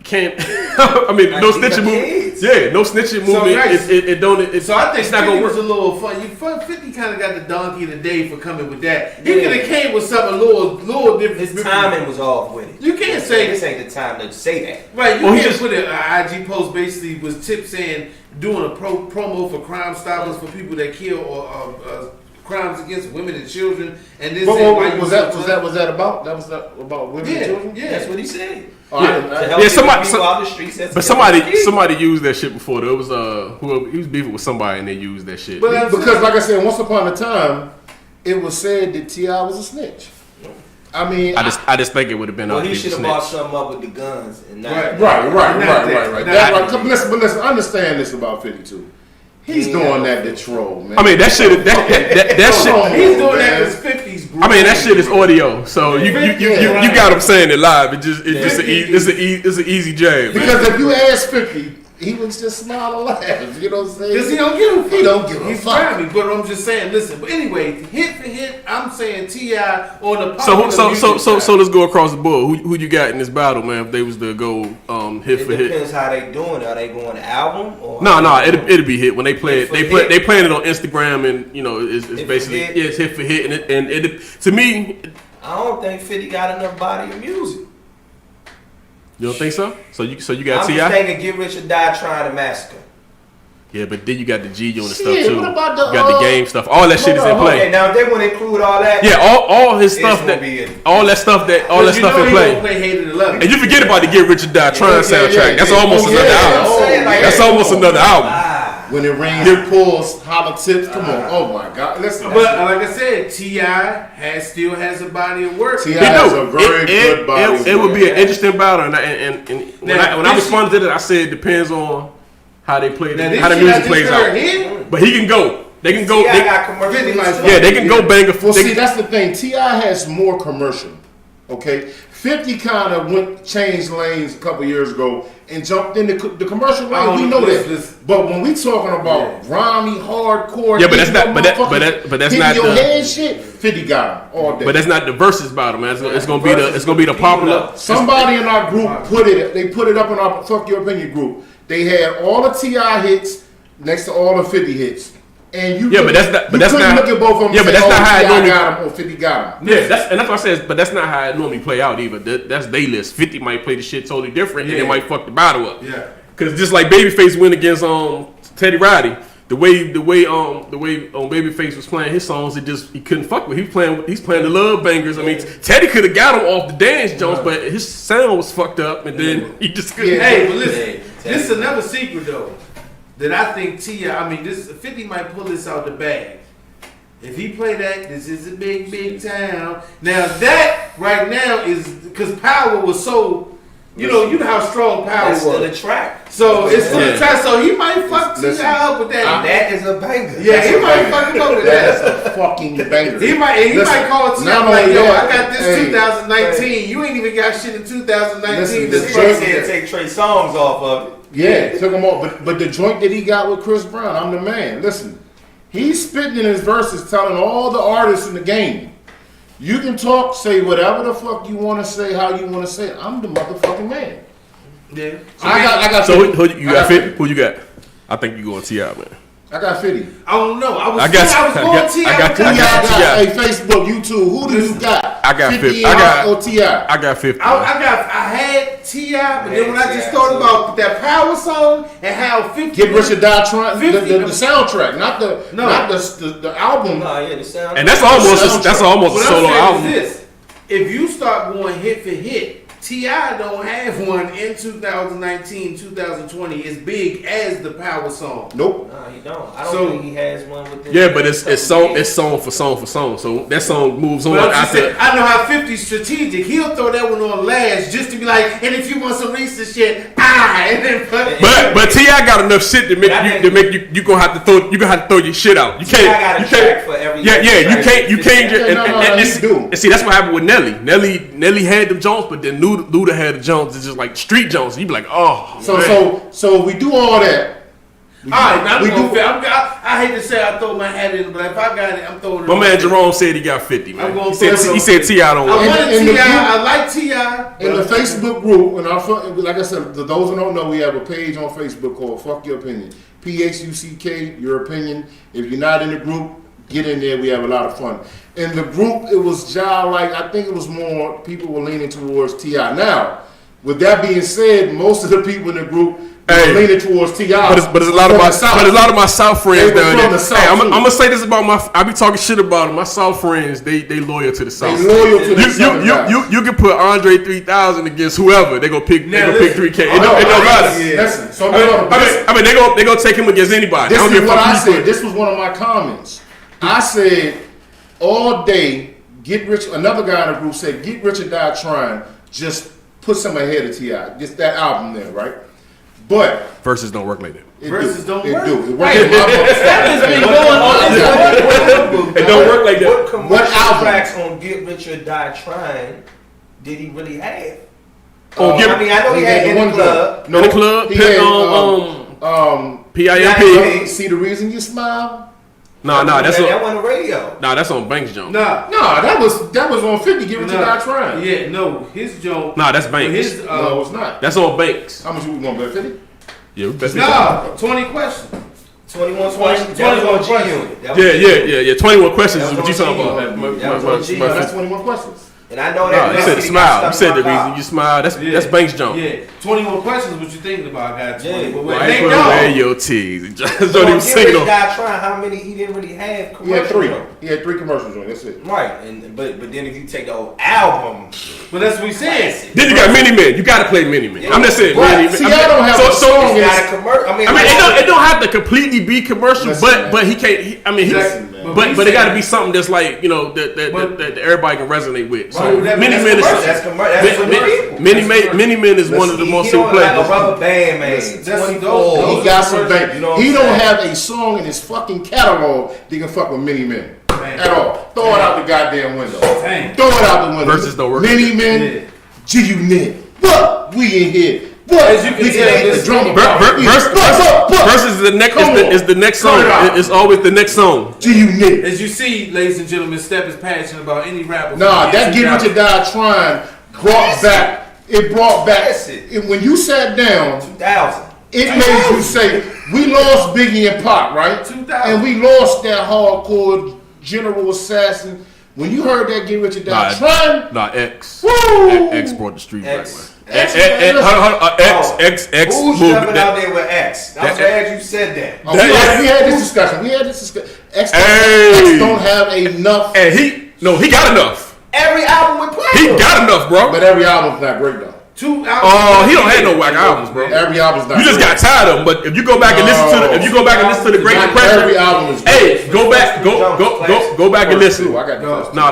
can't. I mean, no Like, snitching even movement. kids. Yeah, no snitching movement. nice. It don't. It's, So I think it's not 50 gonna was work. a little fun. 50 kind of got the donkey of the day for coming with that. He could have came with something a little different. His timing was off with it. You can't say This ain't the time to say that. right. You Well, he can't just- put an IG post basically was Tip saying doing a promo for Crime Stoppers for people that kill or crimes against women and children. And this What was that about? That was about women and Yeah, children? yeah. That's what he said. Oh, I didn't- To I- help Yeah, get somebody- people out the streets. That's But somebody used that shit before. There was who he was beefing with somebody and they used that shit. But I'm Because, saying- like I said, once upon a time, it was said that T.I. was a snitch. I mean, I just think it would have been. Well, off he people should have snitch. bought something up with the guns and not. Right. right. Not That's right. that. But listen, understand this about 52. He's doing that to troll, man. I mean, that shit. That shit. Come on, He's doing that man. because 50's. I mean, that shit is audio, so you got him saying it live. It's an easy jab. Because if you ask 50, he would just smile and laugh. You know what I'm saying? Because he don't give a fuck. He don't give a He's fuck. grimy, but I'm just saying, listen. But anyway, hit for hit, I'm saying T.I. on the So popular music side. let's go across the board. Who you got in this battle, man? If they was to go hit It for hit. depends how they doing. Are they going album or? No, it'll be hit when they play it. Hit for hit. They playing it on Instagram, and you know it's Hit for basically hit. it's hit for hit, and it to me, I don't think 50 got enough body of music. you don't think so? So you got I'm just T.I. thinking Get Rich or Die Trying to Massacre. Yeah, but then you got the G on the Shit, stuff too. what about the, You got the game stuff. All that shit is in hold on, play. Okay, now if they want to include all that. Yeah, all his It's stuff gonna that be it. all that stuff But in you know he play. gonna play Hated to Love It. And you forget about the Get Rich or Die Trying soundtrack. That's almost Oh, another yeah. album. Oh, Like, That's yeah. almost another album. When it rains, it pulls, hollow tips. Come on. Oh, my God. Listen. But like I said, T.I. still has a body of work. T.I. He has do. a very good body. It would be an interesting battle, and when Now, I this responded to it, I said it depends on how they play, Now, this how the shit music I just plays heard out. here, But he can go. They can go. T.I. got commercial 50 hits might- too. Yeah, they can go banger. Well, they see, can- that's the thing. T.I. has more commercial. Okay? 50 kind of changed lanes a couple years ago and jumped in the commercial I lane. don't We know know this- that. this- But when we talking about grimy, hardcore, Yeah, but that's hitting not- your but that's hitting not your the- head shit. 50 got him all day. But that's not the versus battle, man. It's gonna be the popular. Somebody in our group put it up in our Fuck Your Opinion group. They had all the T.I. hits next to all the 50 hits. And you but that's not. But that's not. Look at both of them. Yeah, but that's not how it normally. Got him or 50 got him. Yeah, that's what I said. But that's not how it normally play out either. That's they list. 50 might play the shit totally different, and it might fuck the battle up. Yeah. Because just like Babyface went against Teddy Riley, the way Babyface was playing his songs, he couldn't fuck with. He's playing the love bangers. I mean, Teddy could have got him off the dance Jones, but his sound was fucked up, and then he just couldn't. Hey, but listen, this is another secret though. That I think T.I., I mean, this 50 might pull this out the bag. If he play that, this is a big, big town. Now that right now is because Power was so, you know how strong Power was. That's the track. So it's for the track. So he might fuck T.I. up with that. That is a banger. Yeah, he might fuck him up with that. That's a fucking banger. He might call T.I. like, yo, I got this 2019. You ain't even got shit in 2019. The Trey said take Trey songs off of it. Yeah, took him off. But the joint that he got with Chris Brown, I'm the man. Listen, he's spitting in his verses telling all the artists in the game, you can talk, say whatever the fuck you want to say, how you want to say it. I'm the motherfucking man. Yeah. I got So who you got 50? Who you got? I think you going T.I., man. I got 50. I don't know. I was I got Who y'all got? Hey, Facebook, YouTube. Who do you got? I got 50. or T.I.? I got 50. I had T.I., but then when I just thought about that Power song and how 50 Get Rich or Die Trying, the 50 soundtrack, not the album. No, yeah, the sound. And that's almost a solo album. This. If you start going hit for hit, T.I. don't have one in 2019, 2020 as big as the Power song. Nope. No, he don't. I don't think he has one with this. Yeah, but it's song for song. So that song moves on after. I know how 50's strategic. He'll throw that one on last just to be like, and if you want some recent shit, and then but T.I. got enough shit to make you gonna have to throw your shit out. You can't. You can't. For every You can't. And see, that's what happened with Nelly. Nelly had them Jones, but then Luda had the Jones. It's just like street Jones. You be like, oh. So we do all that. I hate to say I throw my hat in, but if I got it, I'm throwing it. My man Jerome said he got 50, man. He said T.I. don't I want wanted T.I. I like T.I. In the Facebook group, and like I said, those who don't know, we have a page on Facebook called Fuck Your Opinion. PHUCK, your opinion. If you're not in the group, get in there. We have a lot of fun. In the group, it was I think it was more people were leaning towards T.I. Now, with that being said, most of the people in the group were leaning towards T.I. But it's a lot of my South friends down there. I'm gonna say this about I be talking shit about them. My South friends, they loyal to the South. They loyal to the South. You can put Andre 3000 against whoever. They gonna pick 3K. It don't matter. Listen, so I mean they gonna take him against anybody. This is what I said. This was one of my comments. I said all day, another guy in the group said, Get Rich or Die Trying, just put some ahead of T.I. Just that album there, right? But Versus don't work like that. It don't work. It don't work like that. What commercial tracks on Get Rich or Die Trying did he really have? I know he had In the Club. No, In the Club. PYOPod. See the Reason You Smile? No, that's on the radio. No, that's on Banks' Jones. No, that was on 50. Get Rich or Die Trying. Yeah, no, his joke. No, that's Banks. No, it's not. That's on Banks. How much we going to bet 50? Yeah, we bet 50. No, 20 questions. 21 questions. 21 questions. Yeah. 21 questions is what you talking about. That's 21 questions. And I know that. You said smile. You said the reason you smile. That's Banks Jones. Yeah, 21 questions. What you thinking about? I got 20. But wear your tees. Just don't even single. Trying how many he didn't really have commercials. He had 3 commercials on. That's it. Right, but then if you take the whole album, but that's what we said. Then you got Mini Man. You got to play Mini Man. I'm just saying. See, I don't have a song. It don't have to completely be commercial, but he can't. But it got to be something that's like that everybody can resonate with. So Mini Man is one of the most people play. Like a rubber band, man. He got some bang. He don't have a song in his fucking catalog that can fuck with Mini Man at all. Throw it out the goddamn window. Throw it out the window. Versus don't work. Mini Man, G-Unit. What? We in here. What? As you can tell, the drum. Versus is the next song. It's always the next song. G-Unit. As you see, ladies and gentlemen, Steph is passionate about any rapper. Nah, that Get Rich or Die Trying brought back. It brought back. When you sat down, 2000. it made you say, we lost Biggie and Pop, right? 2000. And we lost that hardcore general assassin. When you heard that Get Rich or Die Trying, X. Woo! X brought the street back, man. X. X Who's moved jumping that. out there with X? I'm glad you said that. Oh, we had this discussion. X don't have enough. And he got enough. Every album with play. He got enough, bro. But every album's not great though. 2 albums. Oh, he don't have no whack albums, bro. Every album's not. You just got tired of them. But if you go back and listen to the Great Depression, every album is. hey, go back and listen. I got the first two. Nah,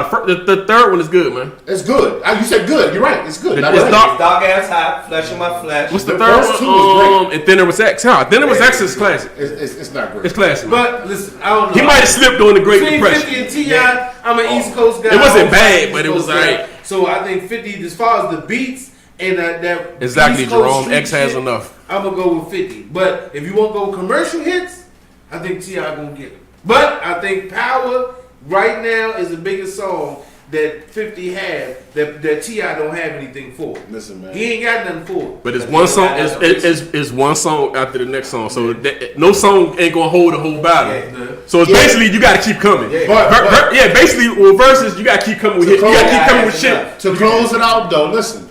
the third one is good, man. It's good. You said good. You're right. It's good. It's Not dark. Dog ass hot, flesh in my flesh. What's the The third first two one? was great. And then there was X. Huh? Then there was X is classic. It's not great. It's classic. Man. But listen, I don't know. He might have slipped on the Great Between Depression. 50 and T.I., I'm an East Coast guy. It wasn't I'm bad, East but it was Coast guy. alright. So I think 50, as far as the beats and that Exactly, East Coast Jerome. street X has shit, enough. I'm gonna go with 50. But if you want to go commercial hits, I think T.I. gonna get it. But I think Power right now is the biggest song that 50 have that T.I. don't have anything for. Listen, man. He ain't got nothing for it. But it's one song. It's one song after the next song. So no song ain't gonna hold the whole battle. Yeah. So it's basically you got to keep coming. Yeah. But Basically, well, versus you got to keep coming with hit. You got to keep coming with shit. to close it out though, listen.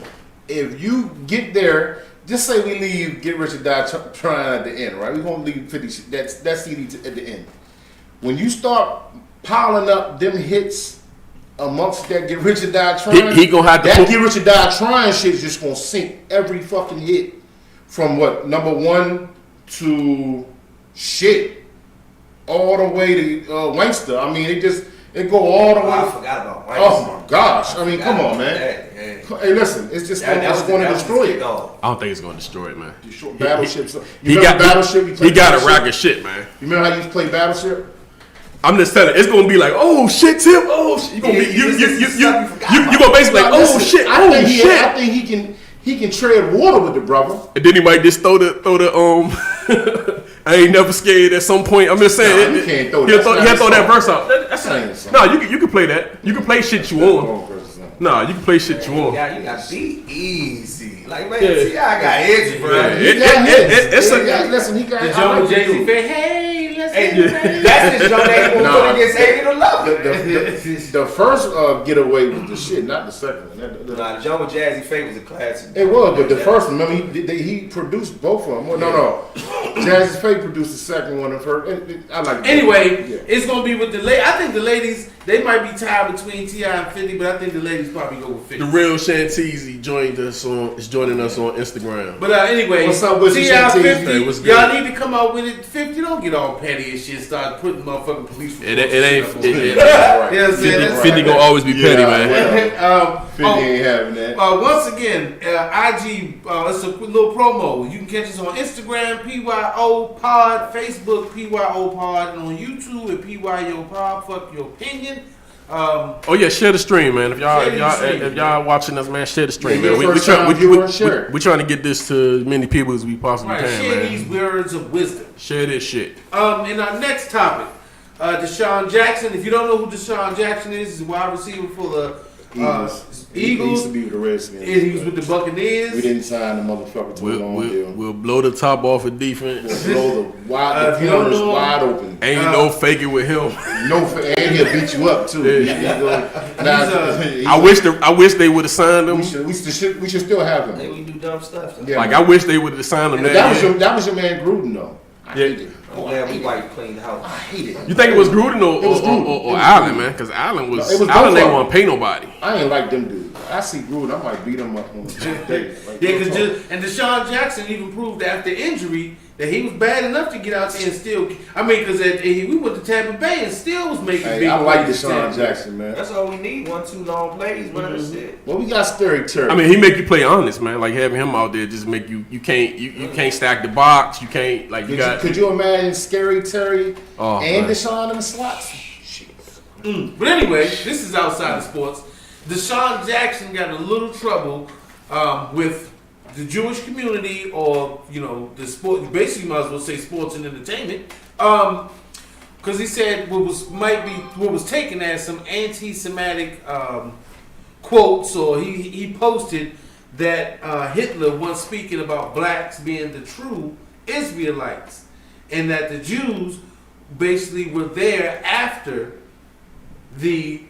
If you get there, just say we leave Get Rich or Die Trying at the end, right? We won't leave 50. That CD at the end. When you start piling up them hits amongst that Get Rich or Die Trying, He gonna have to that put- Get Rich or Die Trying shit is just gonna sink every fucking hit from what number 1 to shit all the way to Wankster. I mean, it go all the way. I forgot about White. Oh my gosh! I mean, come on, man. Hey, listen, it's just going to destroy it. I don't think it's gonna destroy it, man. Battleship. He got Battleship. He got a rack of shit, man. You remember how you used to play Battleship? I'm just telling you, it's gonna be like, oh shit, Tip, oh shit. You gonna be you gonna basically like, oh shit, I think he can tread water with the brother. And then he might just throw the I ain't never scared at some point. I'm just saying, Nah, you can't throw he'll that. throw that verse out. That's not his song. No, you can play that. You can play shit you want. Nah, you can play shit you want. You got be easy. Like, man, Yeah. see, I got edgy, bro. Yeah. Listen, he got The Joe and Jay-Z fan, hey, let's Hey, get that's his joint that he Nah. gonna put against 80 to love it. the first getaway was the shit, not the second one. Nah, Joe and Jazzy Faye was a classic. It was, but the first one, remember, he produced both of them. Well, no. Jazzy Faye produced the second one. I like it. Anyway, Yeah. it's gonna be with the ladies. I think the ladies, they might be tied between T.I. and 50, but I think the ladies probably go with 50. The real Shanteezy is joining us on Instagram. But anyway, What's up with you, T.I. Shanteezy? 50, Hey, what's y'all good? need to come out with it. 50, don't get all petty and shit. Start putting motherfucking police. It ain't. You know what I'm saying? 50 gonna always be petty, man. Yeah. 50 ain't having that. Once again, IG, it's a little promo. You can catch us on Instagram, PYOPod, Facebook, PYOPod, and on YouTube at PYOPod. Fuck your opinion. Oh yeah, share the stream, man. If y'all watching us, man, share the stream, man. We trying to get this to as many people as we possibly Right, can, share man. these words of wisdom. Share this shit. In our next topic, Desean Jackson. If you don't know who Desean Jackson is, he's a wide receiver for the He used Eagles. to be with the Redskins. And he was with the Buccaneers. We didn't sign the motherfucker to a long deal. We'll blow the top off of defense. We'll blow the if you don't corners know- wide open. Ain't no faking with him. And he'll beat you up too. I wish they would have signed him. we should still have him. Hey, we do dumb stuff. Yeah, Like man. I wish they would have signed him. And that was your man Gruden though. I hate it. I'm glad we white cleaned the house. I hate it. You think it was Gruden It was Gruden. or Allen, man? Because Allen was No, it was Allen both ain't of want to pay nobody. I ain't like them dudes. I see Gruden, I might beat him up on the day. Like, Yeah, and Desean Jackson even proved after injury that he was bad enough to get out there and still. I mean, because we went to Tampa Bay and still was making Hey, big I like plays. Deshaun Jackson, man. That's all we need. 1-2 long plays, man. That's it. Well, we got Scary Terry. I mean, he make you play honest, man. Like having him out there just make you can't stack the box. You can't like you got. Could you imagine Scary Terry Oh, and man. Deshaun in the slots? But anyway, this is outside of sports. Desean Jackson got a little trouble with the Jewish community, or the sport. Basically, you might as well say sports and entertainment, because he said what was taken as some anti-Semitic quotes, or he posted that Hitler once speaking about blacks being the true Israelites, and that the Jews basically were there after the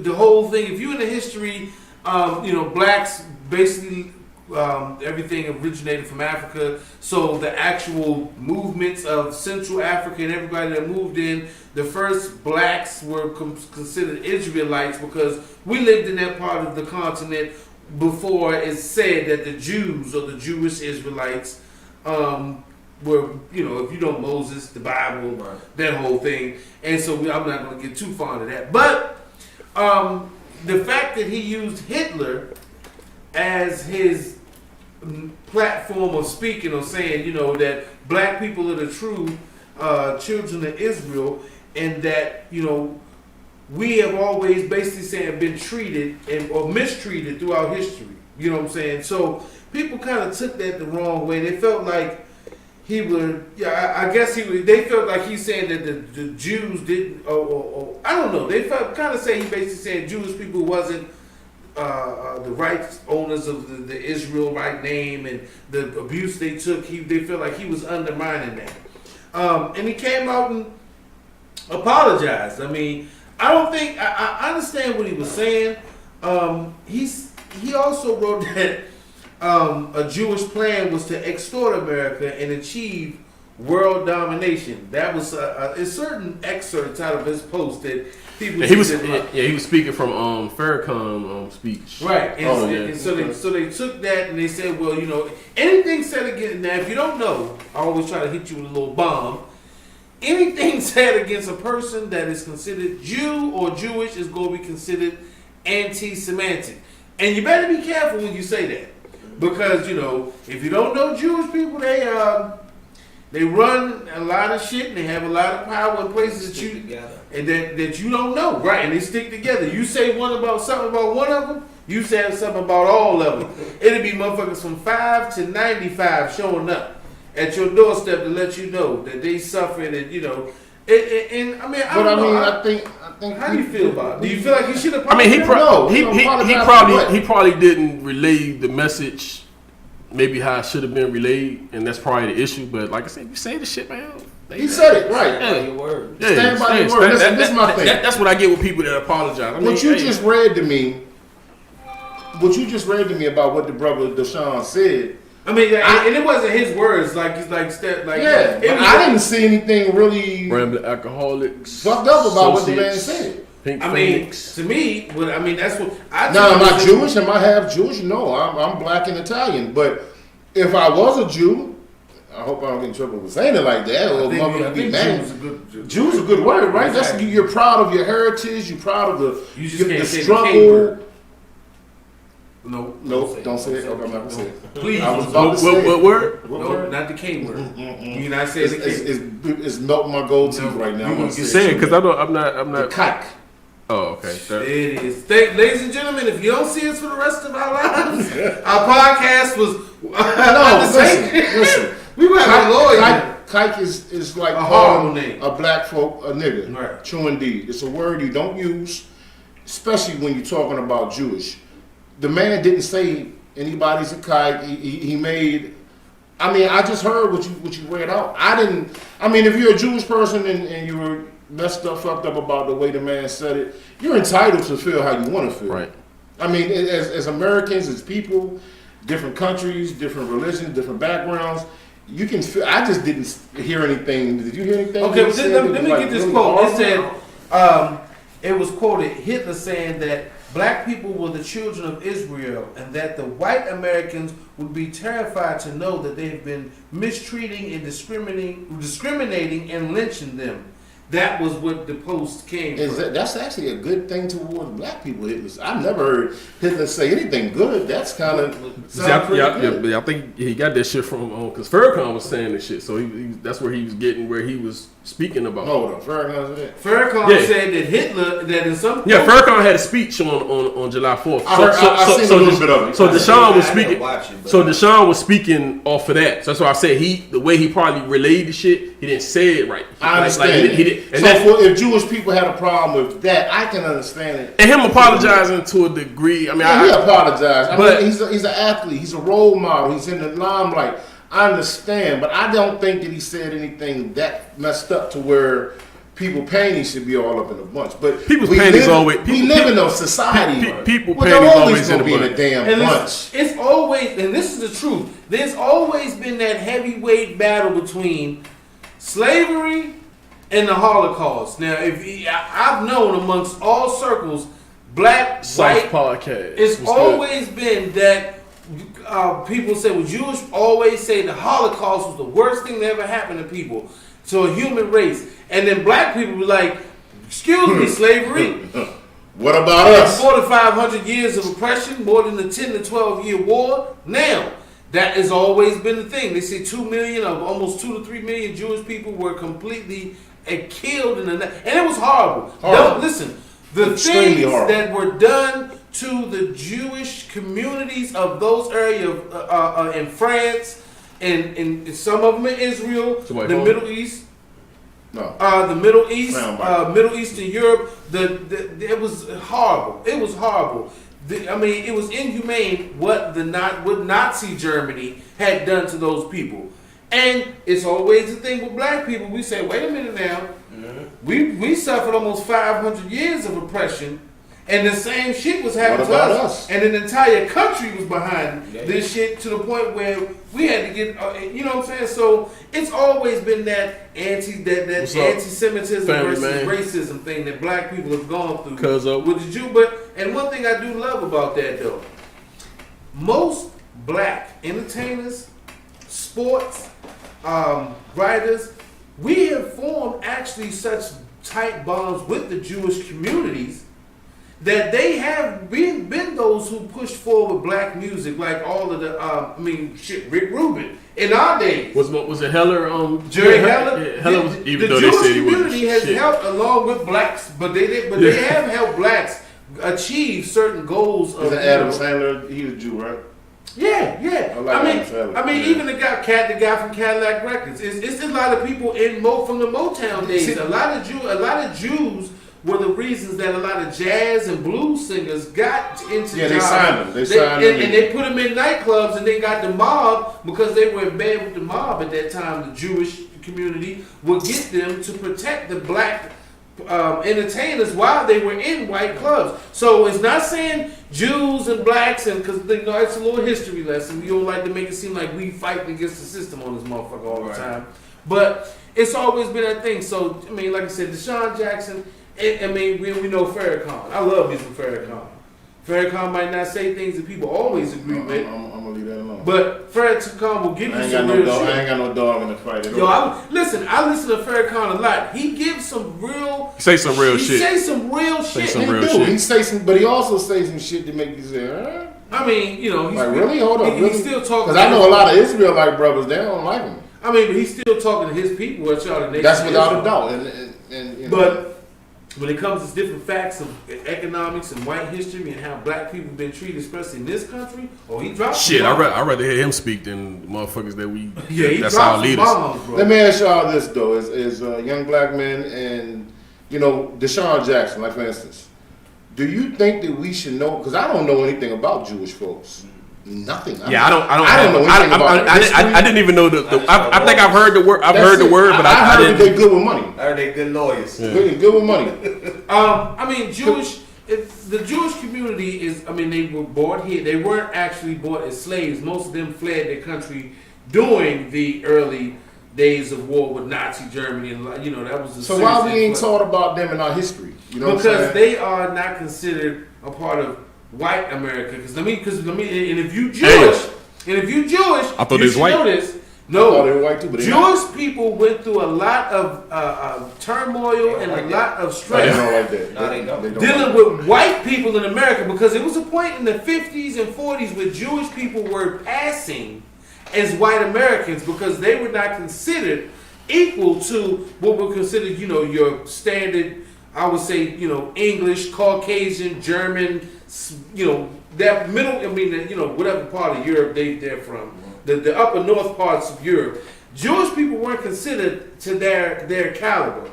whole thing. If you in the history, blacks basically everything originated from Africa. So the actual movements of Central Africa and everybody that moved in, the first blacks were considered Israelites because we lived in that part of the continent before it's said that the Jews or the Jewish Israelites were, if you know Moses, the Bible, right, that whole thing. And so I'm not going to get too fond of that. But the fact that he used Hitler as his platform of speaking or saying, that black people are the true children of Israel, and that, we have always basically saying been treated or mistreated throughout history. You know what I'm saying? So people kind of took that the wrong way. They felt like he would, I guess they felt like he's saying that the Jews didn't, or I don't know. They felt kind of say he basically said Jewish people wasn't the rights owners of the Israelite name, and the abuse they took. They felt like he was undermining that. And he came out and apologized. I mean, I don't think I understand what he was saying. He also wrote that a Jewish plan was to extort America and achieve world domination. That was a certain excerpts out of his post that people. He was speaking from Farrakhan speech. Right, and so they took that and they said, well, anything said against. Now, if you don't know, I always try to hit you with a little bomb. Anything said against a person that is considered Jew or Jewish is going to be considered anti-Semitic. And you better be careful when you say that. Because, if you don't know Jewish people, they run a lot of shit and they have a lot of power in places that you don't know. Right, and they stick together. You say something about one of them, you say something about all of them. It'll be motherfuckers from 5 to 95 showing up at your doorstep to let you know that they suffering, and I think. How do you feel about it? Do you feel like he should have? I mean, he probably didn't relay the message, maybe how it should have been relayed, and that's probably the issue. But like I said, you say the shit, man. He said it right. By your word. Yeah, stand by your word. This is my thing. That's what I get with people that apologize. What you just read to me about what the brother Desean said. I mean, and it wasn't his words. I didn't see anything really rambling alcoholics fucked up about what the man said. To me, that's what I. Now, am I Jewish? Am I half Jewish? No, I'm black and Italian. But if I was a Jew, I hope I don't get in trouble for saying it like that. Or mother be mad. Jew's a good word, right? Exactly. That's you're proud of your heritage. You're proud of the struggle. No, don't say it. Okay, I'm not gonna say it. Please. I was about to say what word? No, not the K word. You're not saying the K. It's melting my gold teeth right now. You say it because I'm not. The kike. Oh, okay. It is. Ladies and gentlemen, if you don't see us for the rest of our lives, our podcast was. Listen. We were having a lawyer. Kike is like a horrible name. A black folk a nigga. Right. True indeed. It's a word you don't use, especially when you're talking about Jewish. The man didn't say anybody's a kike. He made. I mean, I just heard what you read out. I didn't. I mean, if you're a Jewish person and you were fucked up about the way the man said it, you're entitled to feel how you want to feel. Right. I mean, as Americans, as people, different countries, different religions, different backgrounds, you can feel. I just didn't hear anything. Did you hear anything? Okay, but let me get this quote. It said, it was quoted Hitler saying that black people were the children of Israel, and that the white Americans would be terrified to know that they have been mistreating and discriminating and lynching them. That was what the post came from. That's actually a good thing towards black people. I've never heard Hitler say anything good. That's kind of good. I think he got that shit from because Farrakhan was saying this shit, so that's where he was getting where he was speaking about. No, Farrakhan said that. Farrakhan said that Hitler, that in some Farrakhan had a speech on July 4th. I seen a little bit of it. So Desean was speaking. So Desean was speaking off of that. So that's why I said the way he probably relayed the shit, he didn't say it right. I understand. He did. And if Jewish people had a problem with that, I can understand it. And him apologizing to a degree. I mean, he apologized. I mean, he's an athlete. He's a role model. He's in the limelight. I understand, but I don't think that he said anything that messed up to where people panties should be all up in a bunch. But People's panties always. We live in a society. People where panties they're always in gonna a be in bunch. a damn And bunch. it's always, and this is the truth, there's always been that heavyweight battle between slavery and the Holocaust. Now, I've known amongst all circles, black, Soft white, podcast. it's What's always been that people say, well, Jewish always say the Holocaust was the worst thing that ever happened to people, to a human race. And then black people were like, excuse me, slavery. What about us? 4,500 years of oppression, more than the 10 to 12 year war. Now, that has always been the thing. They say 2 million of almost 2 to 3 million Jewish people were completely killed and it was horrible. Don't listen. The Extremely things horrible. that were done to the Jewish communities of those areas in France and some of them in Israel, Somebody the home? Middle East. No. The Middle East, Soundbite. Middle Eastern Europe, it was horrible. It was horrible. It was inhumane what Nazi Germany had done to those people. And it's always the thing with black people. We say, wait a minute now. We suffered almost 500 years of oppression, and the same shit was happening to What about us. us? And an entire country was behind this shit to the point where we had to get, you know what I'm saying? So it's always been that anti-Semitism Family versus man? racism thing that black people have gone through Cuz of- with the Jew. And one thing I do love about that though, most black entertainers, sports, writers, we have formed actually such tight bonds with the Jewish communities that they have been those who pushed forward black music, like all of the, Rick Rubin in our days. Was it Heller? Jerry Heller. Yeah, Heller was, even the though Jewish they said he was community has shit. helped along with blacks, but they have helped blacks achieve certain goals. Was it Adam Sandler? He was a Jew, right? Yeah. I like Adam Sandler. Yeah. Even the guy from Cadillac Records. It's a lot of people from the Motown days. A lot of Jews were the reasons that a lot of jazz and blues singers got into Yeah, they jobs. signed them. They signed them. And they put them in nightclubs, and they got the mob because they were in bed with the mob at that time. The Jewish community would get them to protect the black entertainers while they were in white clubs. So it's not saying Jews and blacks, and because it's a little history lesson. We don't like to make it seem like we fighting against the system on this motherfucker all the time. But it's always been that thing. So like I said, Desean Jackson. We know Farrakhan. I love me some Farrakhan. Farrakhan might not say things that people always agree with. I'm gonna leave that alone. But Farrakhan will give I you ain't some got real no dog. shit. I ain't got no dog in the fight at Yo, all. I listen to Farrakhan a lot. He gives some real. Say some real shit. He say some real shit. some He real do. shit. He say some, but he also say some shit to make you say, huh? He's Like really? Hold up, really? He's still talking. Because I know a lot of Israelite brothers. They don't like him. But he's still talking to his people. That's without a doubt. And you know. But when it comes to different facts of economics and white history and how black people have been treated, especially in this country, he dropped Shit, some bombs. I'd rather hear him speak than the motherfuckers that we. He that's dropped our some leaders. bombs, bro. Let me ask y'all this though: as young black men, and Desean Jackson, like for instance, do you think that we should know? Because I don't know anything about Jewish folks. Nothing. Yeah, I don't know anything about I didn't even know I think I've heard the word. I've heard the word, but I I heard that didn't. they good with money. I heard they good lawyers. Good with money. Jewish. The Jewish community is. They were bought here. They weren't actually bought as slaves. Most of them fled their country during the early days of war with Nazi Germany, and that was. So why we ain't taught about them in our history? You know what I'm saying? Because they are not considered a part of white America. And if you Jewish, I thought you they was should white. know this. I thought they were white too, but they not. Jewish people went through a lot of turmoil and a lot of They stress don't like that. No, they don't. dealing with white people in America, because it was a point in the 50s and 40s where Jewish people were passing as white Americans because they were not considered equal to what were considered, your standard, I would say, English, Caucasian, German, that middle, whatever part of Europe they're from, the upper north parts of Europe. Jewish people weren't considered to their caliber.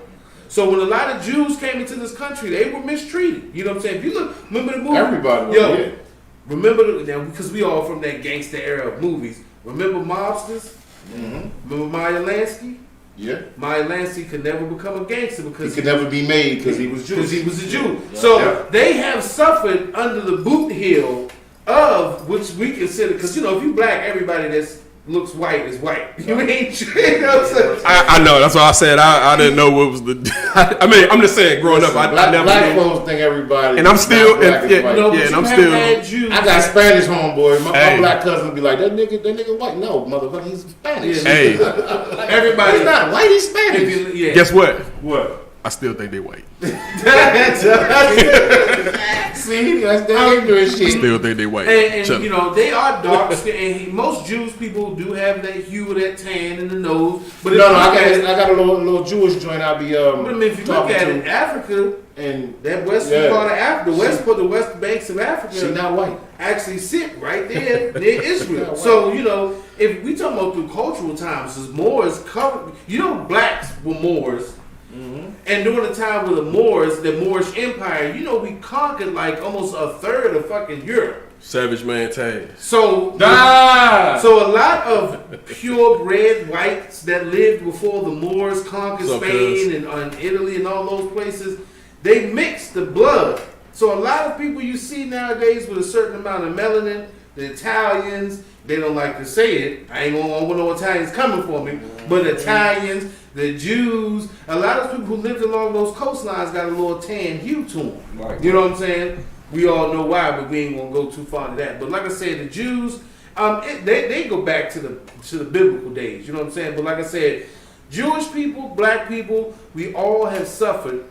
So when a lot of Jews came into this country, they were mistreated. You know what I'm saying? If you remember the movie? Everybody was, yeah. Remember, because we all from that gangster era of movies. Remember Mobsters? Remember Meyer Lansky? Yeah. Meyer Lansky could never become a gangster because He could never be made because he was because Jewish. he was a Jew. So Yeah. they have suffered under the boot heel of which we consider, because if you black, everybody that looks white is white. You ain't true. You know what I'm saying? I know. That's why I said I didn't know what was the. I mean, I'm just saying. Growing up, I never. Black folks think everybody. And I'm still. black is Yeah, white. But and you I'm have still. had Jews. I got Spanish homeboy. My Hey. black cousin would be like, that nigga white. No, motherfucker, he's Spanish. Yeah. Hey, Everybody. He's not white, he's Spanish. If you- yeah. guess what? What? I still think they white. See, that's that ignorant shit. Still think they white. And Shut up. they are dark skin, and most Jewish people do have that hue or that tan in the nose. But No, I got a little Jewish joint I'll be But I mean, if you look talking at to. it, Africa, And that western part of Africa, the west banks of she Africa, not white. actually sit right there near Israel. So if we talking about through cultural times, as Moors covered, blacks were Moors. And during the time with the Moors, the Moorish Empire, we conquered like almost a third of fucking Europe. Savage man tag. So, so a lot of purebred whites that lived before the Moors conquered So Spain and Italy and all those places, they mixed the blood. So a lot of people you see nowadays with a certain amount of melanin, the Italians, they don't like to say it. I ain't gonna want no Italians coming for me, but Italians, the Jews, a lot of people who lived along those coastlines got a little tan hue to them. Right. You know what I'm saying? We all know why, but we ain't gonna go too far into that. But like I said, the Jews, they go back to the biblical days. You know what I'm saying? But like I said, Jewish people, black people, we all have suffered.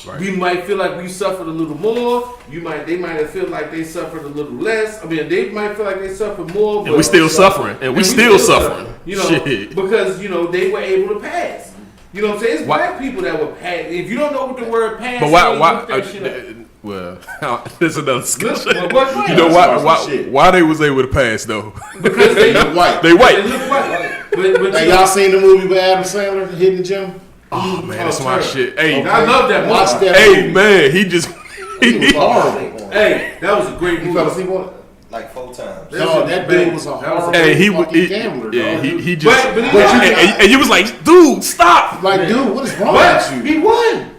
Right. We might feel like we suffered a little more. They might have felt like they suffered a little less. I mean, they might feel like they suffered more. And we still suffering. And we still suffering. Shit. Because they were able to pass. You know what I'm saying? It's black people that were pass. If you don't know what the word pass But means, why? look that shit up. Well, there's another discussion. Look, what- You know why they was able to pass though? Because they white. They white. They look white. But Hey, y'all seen the movie with Adam Sandler, Hidden Gem? Oh man, that's my shit. Hey, I love that movie. Watch that hey movie. man, he just He was horrible. Hey, that was a great You movie. fell asleep on it? Like 4 times. No, that dude was a horrible Hey, he fucking gambler, yeah, dog. he just But and you was like, dude, stop. Like, dude, what is wrong But with you? he won.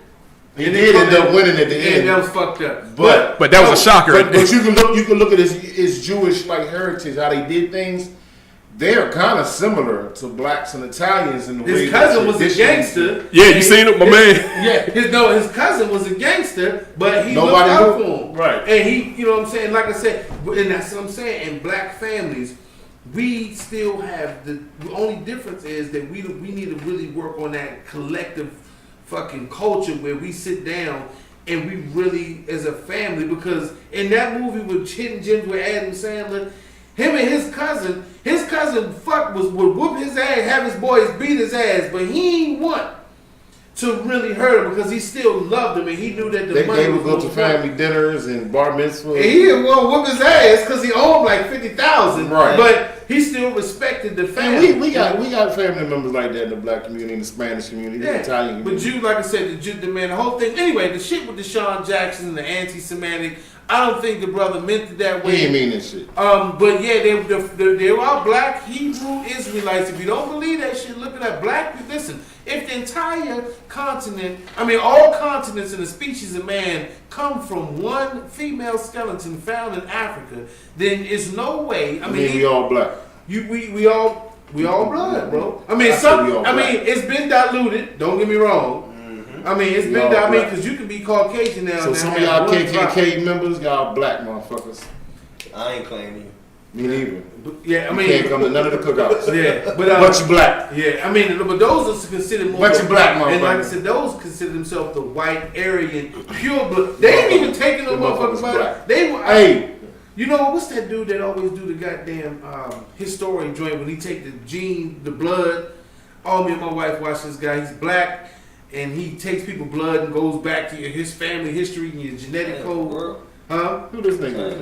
He did end up winning at the And end. that was fucked up. But But that was a shocker. But you can look at his Jewish like heritage, how they did things. They're kind of similar to blacks and Italians in the way His cousin was a traditions- gangster. Yeah, you seen it, my man. Yeah, his cousin was a gangster, but he Nobody looked out knew. for him. Right. And he, you know what I'm saying? Like I said, and that's what I'm saying. In black families, we still have the only difference is that we need to really work on that collective fucking culture where we sit down and we really, as a family, because in that movie with Hidden Gems with Adam Sandler, him and his cousin would whoop his ass, have his boys beat his ass, but he ain't want to really hurt him because he still loved him and he knew that the money They was would go to gonna family dinners and bar mitzvahs. and he didn't want to whoop his ass because he owed like 50,000, Right. but he still respected the And family. we got family members like that in the black community, in the Spanish community, the Italian But community. you, like I said, the man, the whole thing. Anyway, the shit with Desean Jackson, the anti-Semitic, I don't think the brother meant it that way. He ain't mean this shit. But yeah, they are black Hebrew Israelites. If you don't believe that shit, look at that. Black, listen, if the entire continent, all continents and the species of man come from one female skeleton found in Africa, then it's no way. We all black. We all blood, bro. It's been diluted. Don't get me wrong. It's We been all diluted black. because you can be Caucasian now. So and some of have y'all one KKK members, y'all black motherfuckers. I ain't claiming you. Me neither. drop. Yeah, You can't come to none of the cookouts. yeah, But you black. Yeah, but those are considered more. But you black, and like I motherfucker. said, those consider themselves the white Aryan pure blood. They ain't even taking no The motherfuckers motherfuckers back. black. They were. Hey, You know what's that dude that always do the goddamn historian joint when he take the blood? Oh, me and my wife watch this guy. He's black, and he takes people blood and goes back to his family history and your genetic code. Huh? Who this nigga?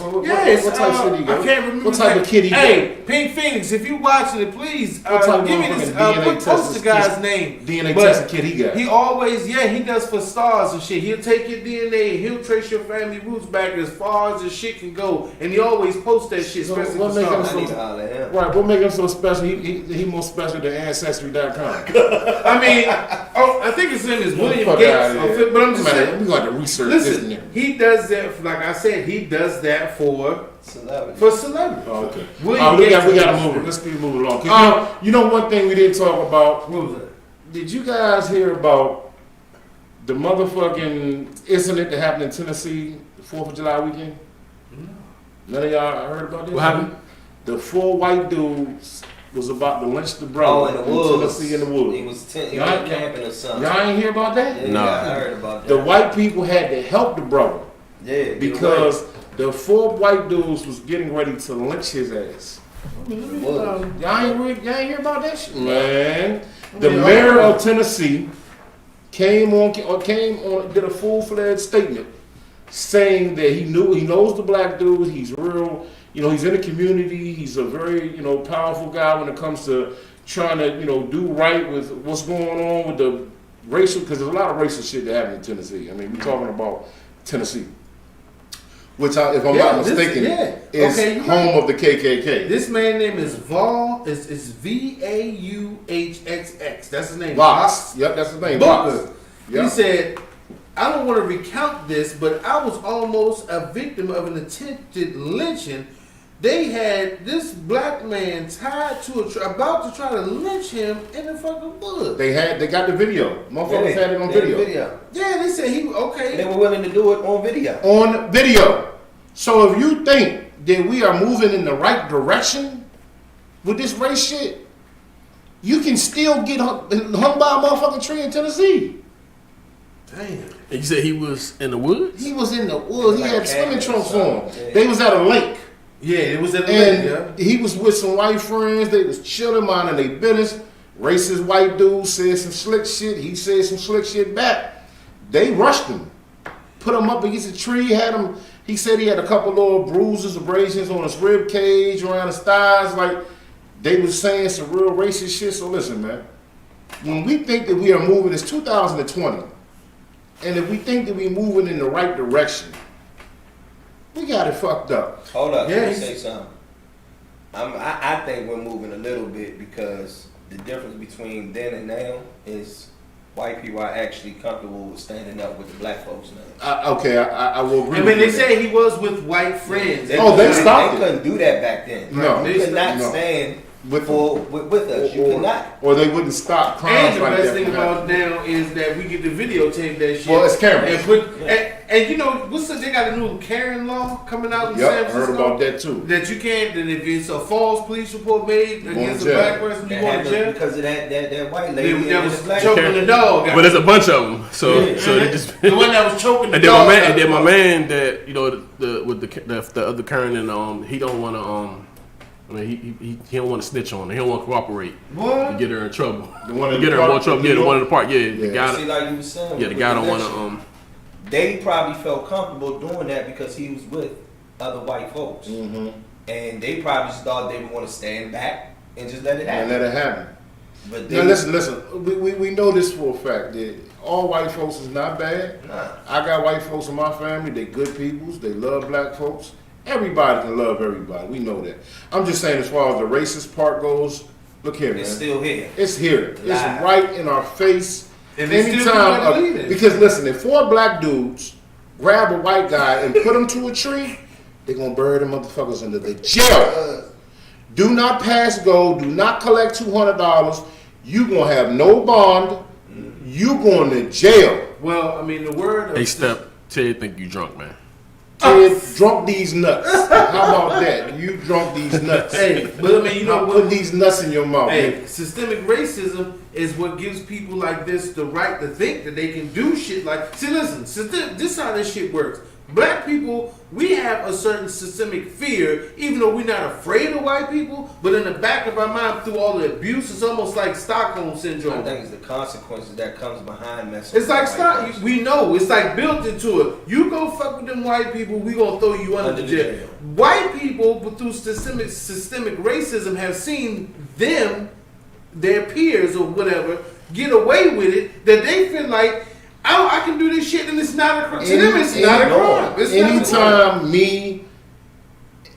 What Yes, type of shit he got? I can't remember. What type of kid he got? Hey, Pink Phoenix, if you watching it, please What type of give me this. motherfucking Post the guy's name. DNA But tested kid he got? He always, he does for stars and shit. He'll take your DNA and he'll trace your family roots back as far as the shit can go. And he always posts that shit, So especially what for make him stars. so right? What make him so special? He more special than Ancestry.com. I mean, I think his name is William Fuck Gates. outta here. But I'm just saying. We got to research this. Listen, he does that. Like I said, he does that for Celebrity. Oh, okay. William we Gates got to move it. Let's keep moving along. 'Cause you know one thing we didn't talk about. What was that? Did you guys hear about the motherfucking incident that happened in Tennessee, the 4th of July weekend? None of y'all heard about this? What happened? The 4 white dudes was about to lynch the brother in the woods. Tennessee in the woods. He was Y'all- camping or something. Y'all ain't hear about that? No. I heard about that. The white people had to help the brother Yeah, because the 4 white dudes was getting ready to lynch his ass. Y'all ain't hear about that shit, man. The mayor of Tennessee came on, did a full-fledged statement saying that he knows the black dude. He's real, he's in the community. He's a very, powerful guy when it comes to trying to, do right with what's going on with the racial, because there's a lot of racist shit that happened in Tennessee. I mean, we're talking about Tennessee, which, if I'm not mistaken, is home of the KKK. This man name is it's Vauxx. That's his name. Vox. Yep, that's his name. Booker. Vox. Yep. He said, I don't want to recount this, but I was almost a victim of an attempted lynching. They had this black man tied to about to try to lynch him in the fucking woods. They got the video. Motherfuckers had it on video. Yeah, they said he okay. They were willing to do it on video. On video. So if you think that we are moving in the right direction with this race shit, you can still get hung by a motherfucking tree in Tennessee. Damn. And you said he was in the woods? He was in the woods. He had swimming trunks on. Yeah. They was at a lake. Yeah, it was at the And lake, he was with some white friends. They was chilling, minding their business. Racist white dude said some slick shit. He said some slick shit back. They rushed him. Put him up against a tree. He said he had a couple little bruises, abrasions on his rib cage, around his thighs. Like, they was saying some real racist shit. So listen, man. When we think that we are moving, it's 2020. And if we think that we're moving in the right direction, we got it fucked up. Hold up, Yeah, let me say something. I think we're moving a little bit because the difference between then and now is white people are actually comfortable with standing up with the black folks now. I will agree. I mean, they say he was with white friends. They stopped it. They couldn't do that back then. No. You could not No. stand With with us. You could not. Or they wouldn't stop crimes And the like best that thing from about happening. now is that we get to videotape that shit. Well, it's cameras. And you know, they got a new Karen law coming out in San Yep, Francisco. heard about that too. That you can't, that if it's a false police report made against a jail. black person, you That go to happened jail. because of that white lady That and was the black choking the dog. But there's a bunch of them. So they just. The one that was choking the And then dog. my man that with the other Karen and he don't want to I mean he don't want to snitch on her. He don't want to cooperate. What? To get her in trouble. The one To in get the her in more park? trouble. Yeah, the one in the park. Yeah, the guy. See, like you were saying. Yeah, the guy don't want to They probably felt comfortable doing that because he was with other white folks, Mm-hmm. and they probably just thought they would want to stand back and just let it And happen. let it happen. But Now listen. We know this for a fact that all white folks is not bad. Nah. I got white folks in my family. They good peoples. They love black folks. Everybody can love everybody. We know that. I'm just saying, as far as the racist part goes, look here, man. It's still here. It's here. It's Live. right in our face. And they still don't believe it. Because listen, if 4 black dudes grab a white guy and put him to a tree, they're gonna bury the motherfuckers into the jail. Do not pass go. Do not collect $200. You gonna have no bond. You going to jail. Well, I mean, the word of Hey, Step, Ted think you drunk, man. Ted, drunk these nuts. How about that? You drunk these nuts. Hey, but I mean, you know Put what? these nuts in your mouth. Hey, man. systemic racism is what gives people like this the right to think that they can do shit like. See, listen, this is how this shit works. Black people, we have a certain systemic fear, even though we're not afraid of white people, but in the back of our mind, through all the abuse, it's almost like Stockholm syndrome. I think it's the consequences that comes behind messing. It's like we know it's like built into it. You go fuck with them white people, we gonna throw you under the jail. White people, but through systemic racism, have seen them, their peers or whatever, get away with it. That they feel like, oh, I can do this shit, and it's not a crime. To them, it's not a crime. Anytime me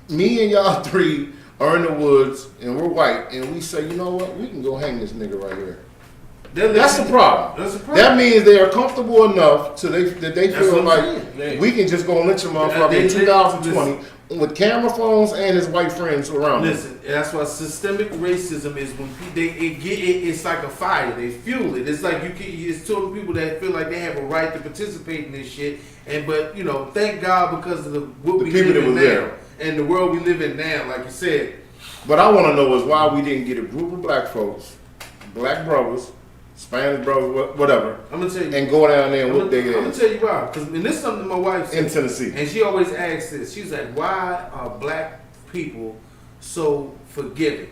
and y'all three are in the woods and we're white, and we say, you know what, we can go hang this nigga right here. That's the problem. That's the problem. That means they are comfortable enough that they feel like we can just go lynch a motherfucker in 2020 with camera phones and his white friends around. Listen, that's why systemic racism is when it's like a fire. They fuel it. It's like it's to people that feel like they have a right to participate in this shit. But thank God because of what we live in now and the world we live in now, like you said. But I want to know is why we didn't get a group of black folks, black brothers, Spanish brothers, whatever. I'm gonna tell you, and go down there and whoop their ass. I'm gonna tell you why. Because this is something my wife said in Tennessee, and she always asks this. She's like, "Why are black people so forgiving?"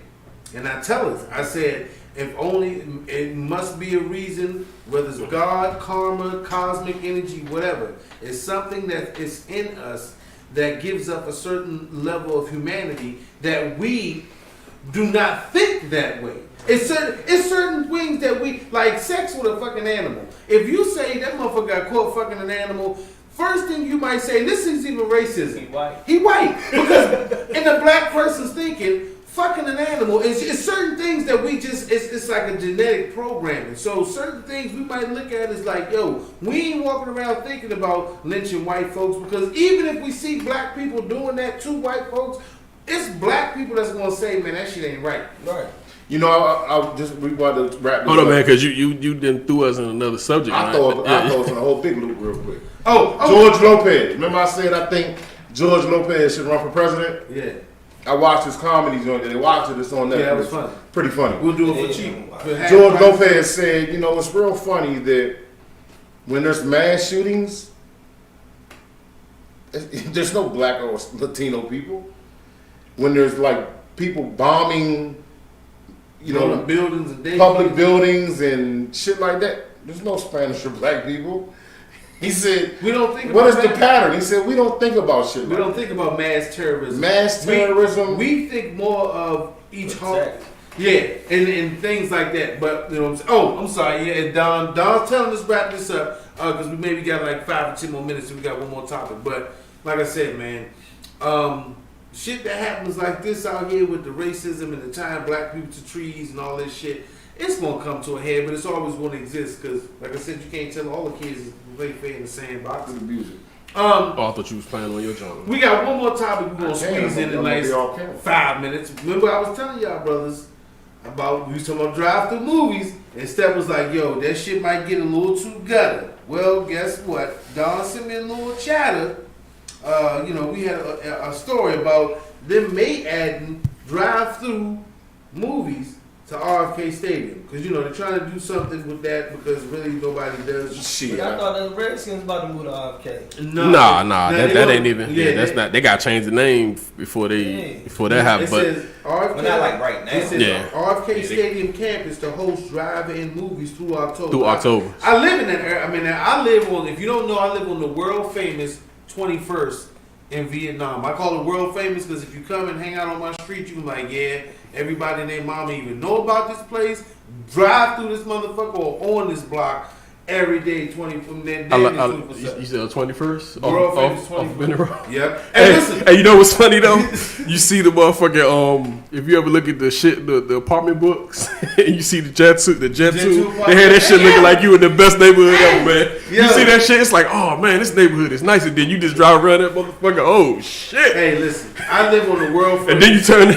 And I tell her, I said, "If only it must be a reason. Whether it's God, karma, cosmic energy, whatever, it's something that is in us that gives up a certain level of humanity that we do not think that way." It's certain things that we like sex with a fucking animal. If you say that motherfucker got caught fucking an animal, first thing you might say, this is even racism. He white. Because in the black person's thinking, fucking an animal is certain things that we just it's like a genetic programming. So certain things we might look at as like, yo, we ain't walking around thinking about lynching white folks, because even if we see black people doing that to white folks, it's black people that's gonna say, man, that shit ain't right. Right. You know, I just we want to wrap this Hold up. on, man, because you didn't threw us in another subject. I throw us in a whole big loop real quick. Oh, George Lopez. Remember I said I think George Lopez should run for president? Yeah. I watched his comedy joint. They watched it. It's on Netflix. Yeah, it was funny. Pretty funny. We'll do it for cheap. George Lopez said, it's real funny that when there's mass shootings, there's no black or Latino people. When there's like people bombing, buildings and public buildings and shit like that, there's no Spanish or black people. He said, we don't think. What is the pattern? He said, we don't think about shit. We don't think about mass terrorism. Mass terrorism. We think more of each home. Yeah, and things like that. But I'm sorry. Yeah, and Don's telling us wrap this up because we maybe got like 5 or 10 more minutes and we got one more topic. But like I said, man, shit that happens like this out here with the racism and the tying black people to trees and all this shit, it's gonna come to a head, but it's always gonna exist because, like I said, you can't tell all the kids to play fair in the sandbox and abuse it. I thought you was playing on your joint. We got one more topic we're gonna squeeze in the next 5 minutes. Remember, I was telling y'all brothers about we was talking about drive-through movies, and Steph was like, "Yo, that shit might get a little too gutter." Well, guess what? Don sent me a little chatter. We had a story about them adding drive-through movies to RFK Stadium because they're trying to do something with that because really nobody does shit. I thought the Redskins about to move to RFK. Nah, that ain't even. Yeah, that's not. They got to change the name before that happens. But says RFK, not like right now. It says RFK Stadium campus to host drive-in movies through October. I live in that area. I mean, I live on. If you don't know, I live on the world famous 21st in Vietnam. I call it world famous because if you come and hang out on my street, you can like, yeah, everybody and their mama even know about this place. Drive through this motherfucker or on this block every day, 20 from that day. You said 21st? World famous 21st. Yep. Hey, you know what's funny though? You see the motherfucking if you ever look at the apartment books and you see the jet two, they had that shit looking like you in the best neighborhood ever, man. You see that shit, it's like, oh man, this neighborhood is nice, and then you just drive around that motherfucker. Oh shit. Hey, listen, I live on the world famous. And then you turn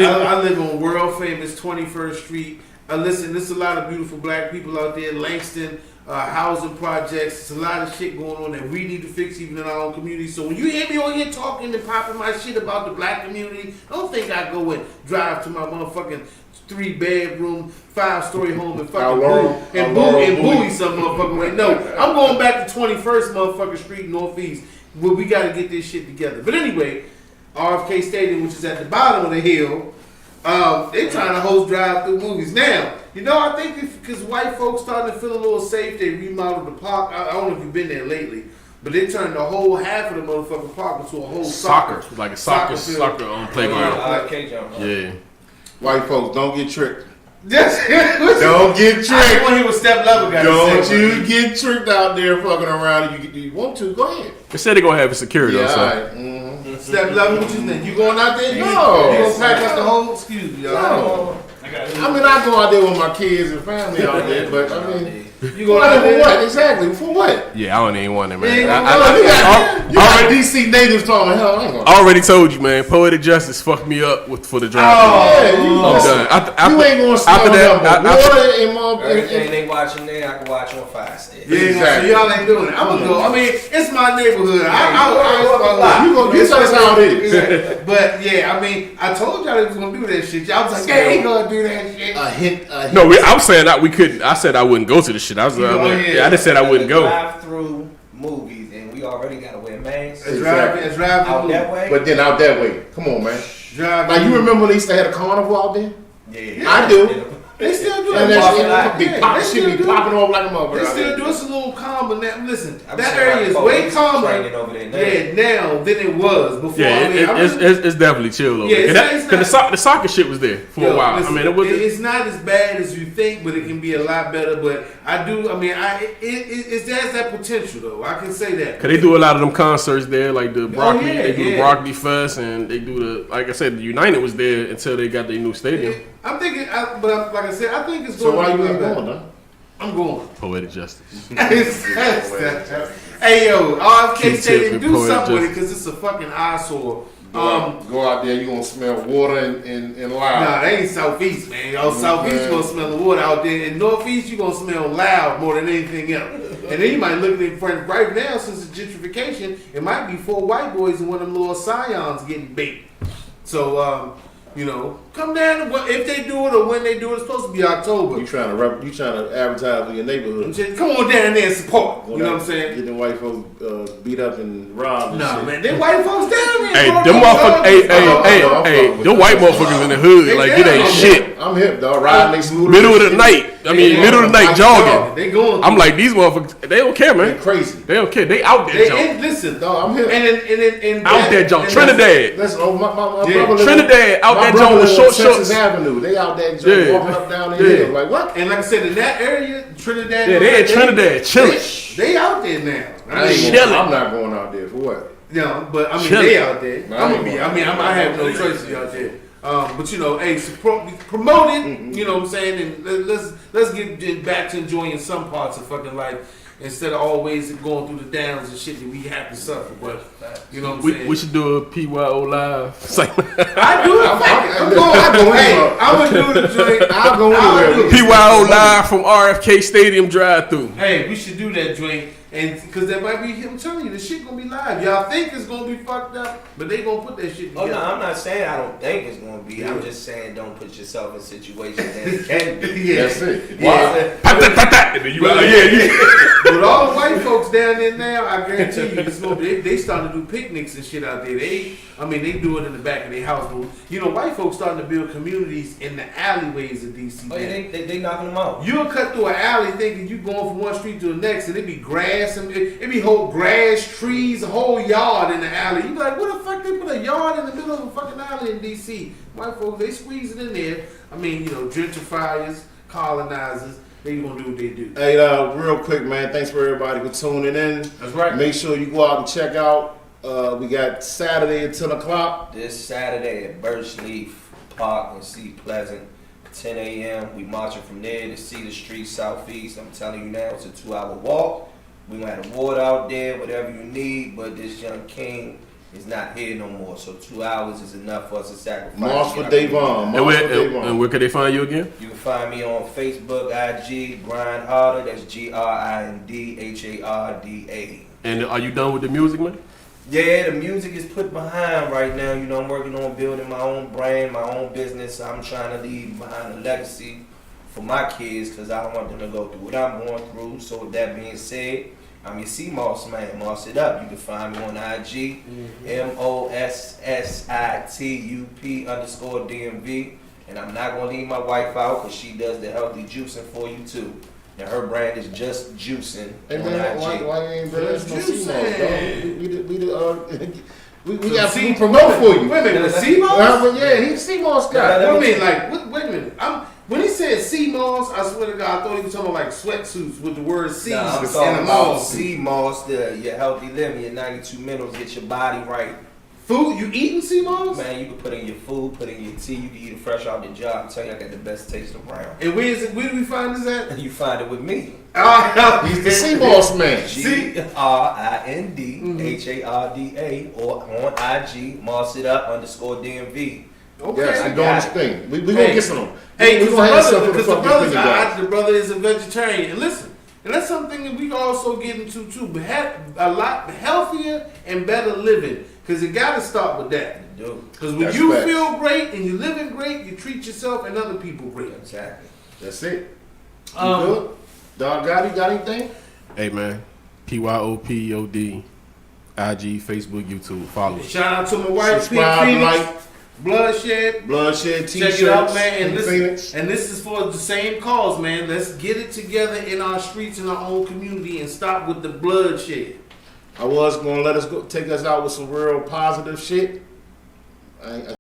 I live on world famous 21st Street. Listen, there's a lot of beautiful black people out there. Langston, housing projects. There's a lot of shit going on that we need to fix even in our own community. So when you hear me on here talking and popping my shit about the black community, don't think I go and drive to my motherfucking 3-bedroom, 5-story home and fucking buoy some motherfucking way. No, I'm going back to 21st motherfucking Street Northeast. well, we got to get this shit together. But anyway, RFK Stadium, which is at the bottom of the hill, they trying to host drive-through movies now. You know, I think because white folks starting to feel a little safe, they remodeled the park. I don't know if you've been there lately, but they turned the whole half of the motherfucking park into a whole soccer like a soccer playground. Yeah. White folks, don't get tricked. Don't Don't get tricked. I want to hear what Step Level got Don't to say. you get tricked out there fucking around. You want to, go ahead. They said they're gonna have a security Yeah, though, all so. right. Mhm. Step Level, what you think? You going out there? No. You gonna pack up the whole? Excuse me, y'all. No. I mean, I go out there with my kids and family out there, but I mean, You going out for there? what? Exactly. For what? Yeah, I don't even want it, man. Yeah, You got DC natives talking hell. I ain't gonna. I already told you, man. Poetic Justice fucked me up for the drive. Yeah, you, I'm listen, done. you ain't gonna smell after that, water and mom. Everything they watching there, I can watch on Fire State. Yeah, Exactly. so y'all ain't doing it. I'm gonna go. I mean, it's my neighborhood. You gonna get that's how it is. But yeah, I mean, I told y'all they was gonna do that shit. Y'all was like, yeah, ain't gonna do that shit. A hint. No, I'm saying that we couldn't. I said I wouldn't go to the shit. I was I just said I wouldn't go. Drive-through movies, and we already gotta wear masks. It's driving Out that way. But then out that way. Come on, man. Drive. Like, you remember when they used to have a carnival out there? Yeah. I do. They still do And it. that shit Yeah, be pop, they shit still be do it. popping off like a motherfucker. They out still there. do. It's a little calmer now. Listen, I'm that saying, area is like, way police calmer. training over there now. Yeah, now than it was before. Yeah, I mean, it's definitely chill over Yeah, there. it's Because the soccer shit was there for a while. Listen, I mean, it was. it's not as bad as you think, but it can be a lot better. But I do. I mean, it has that potential though. I can say that. Cause they do a lot of them concerts there, like the broccoli. yeah, they do the yeah. broccoli fest, and they do the like I said, the United was there until they got their new stadium. I'm thinking, but like I said, I think it's So going. why to you be ain't better. going, huh? I'm going. Poetic Justice. Hey yo, RFK Q-tip Stadium, and do Poet something with it Justice. because it's a fucking eyesore. Go out there, you gonna smell water and loud. Nah, they ain't Southeast, man. Y'all Southeast, you gonna smell the water out there. In Northeast, you gonna smell loud more than anything else. And then you might look at it in front right now, since the gentrification, it might be 4 white boys and one of them little scions getting baked. So, you know, come down. If they do it or when they do it, it's supposed to be October. You trying to advertise for your neighborhood. Just come on down there and support. You know what I'm saying? Get them white folks beat up and robbed and Nah, shit. man, they white folks down there. Hey, bro. them motherfuckers. I'm Hey, fucking them white motherfuckers in the hood, like it ain't shit. I'm hip, dog. Riding they smooth. Middle of the night. I mean, middle of the night jogging. They going. I'm like, these motherfuckers, they don't care, They're man. crazy. They don't care. They out there, jogging. Listen, Dog, I'm hip. and Out there, jogging. Trinidad. Listen, my Yeah. brother Trinidad, out there jogging with short shorts. Avenue. They out there Yeah. walking up down the Yeah. hill. Like, what? And like I said, in that area, Trinidad. Yeah, they in Trinidad, chilling. They out there now. I ain't Chilling. I'm not going out there for what? No, but I mean Chilling. they out there. Nah, I'm I gonna be. ain't I mean, I have no choice to be out there. But you know, hey, promote it. You know what I'm saying? And let's get back to enjoying some parts of fucking life instead of always going through the downs and shit that we have to suffer. But you know what I'm saying? We should do a PYO live. It's like I do it. I'm going. Hey, I'm gonna do the joint. I'll go anywhere. PYO live from RFK Stadium drive-through. Hey, we should do that joint, and because that might be. I'm telling you, the shit gonna be live. Y'all think it's gonna be fucked up, but they gonna put that shit Oh together. no, I'm not saying I don't think it's gonna be. I'm just saying don't put yourself in situations that it can be. Yeah. That's it. Yeah. And then you out yeah. With all the white folks down there now, I guarantee you, it's gonna be, they starting to do picnics and shit out there. They do it in the back of their house. But, you know, white folks starting to build communities in the alleyways of DC. Oh yeah, they knocking them out. You'll cut through an alley thinking you going from one street to the next, and it be grass and it be whole grass, trees, a whole yard in the alley. You be like, what the fuck they put a yard in the middle of a fucking alley in DC? White folks, they squeeze it in there. I mean, you know, gentrifiers, colonizers. They gonna do what they do. Hey, real quick, man. Thanks for everybody for tuning in. That's right. Make sure you go out and check out. We got Saturday at 10 o'clock. This Saturday at Birchleaf Park in Sea Pleasant, 10 a.m. We marching from there to Cedar Street Southeast. I'm telling you now, it's a 2-hour walk. We gonna have water out there, whatever you need. But this young king is not here no more. So 2 hours is enough for us to sacrifice. March for Davon. And where could they find you again? You can find me on Facebook, IG, Grind Harder. That's GRINDHARDA. And are you done with the music, man? Yeah, the music is put behind right now. You know, I'm working on building my own brand, my own business. I'm trying to leave behind a legacy for my kids because I don't want them to go through what I'm going through. So with that being said, I'm your C-Moss man. Moss it up. You can find me on IG, MOSSITUP_DMV. And I'm not gonna leave my wife out because she does the healthy juicing for you too. And her brand is Just Juicing Hey on man, IG. why you ain't bring us no Juicing. C-Moss, dog? We got to promote for you. Wait a minute, the C-Moss? But yeah, he's a C-Moss guy. Wait a minute, like, wait a minute. When he said C-Moss, I swear to God, I thought he was talking about like sweatsuits with the word C Nah, I'm and talking a about moss. C-Moss, your healthy living, your 92 minerals, get your body right. Food? You eating C-Moss? Man, you can put in your food, put in your tea, you can eat it fresh out the jar. I'm telling you, I got the best taste around. And where do we find this at? And you find it with me. He's the C-Moss man. GRINDHARDA or on IG, Moss it up _DMV. Okay. Yes, I he doing got his it. thing. We gonna get some. Hey, we gonna have something to because the fuck your finger down. the brother is a vegetarian. And listen, and that's something that we can also get into too. But have a lot healthier and better living, because it got to start with that. Because when That's you facts. feel great and you living great, you treat yourself and other people great. Exactly. That's it. You good? Dog Gotti, got anything? Hey man, PYOPod, IG, Facebook, YouTube. Follow us. Shout out to my wife, Subscribe, Pink Phoenix, like, Bloodshed T-shirts. Check it out, man. And Phoenix. this is for the same cause, man. Let's get it together in our streets, in our own community, and stop with the bloodshed. I was gonna let us go, take us out with some real positive shit. I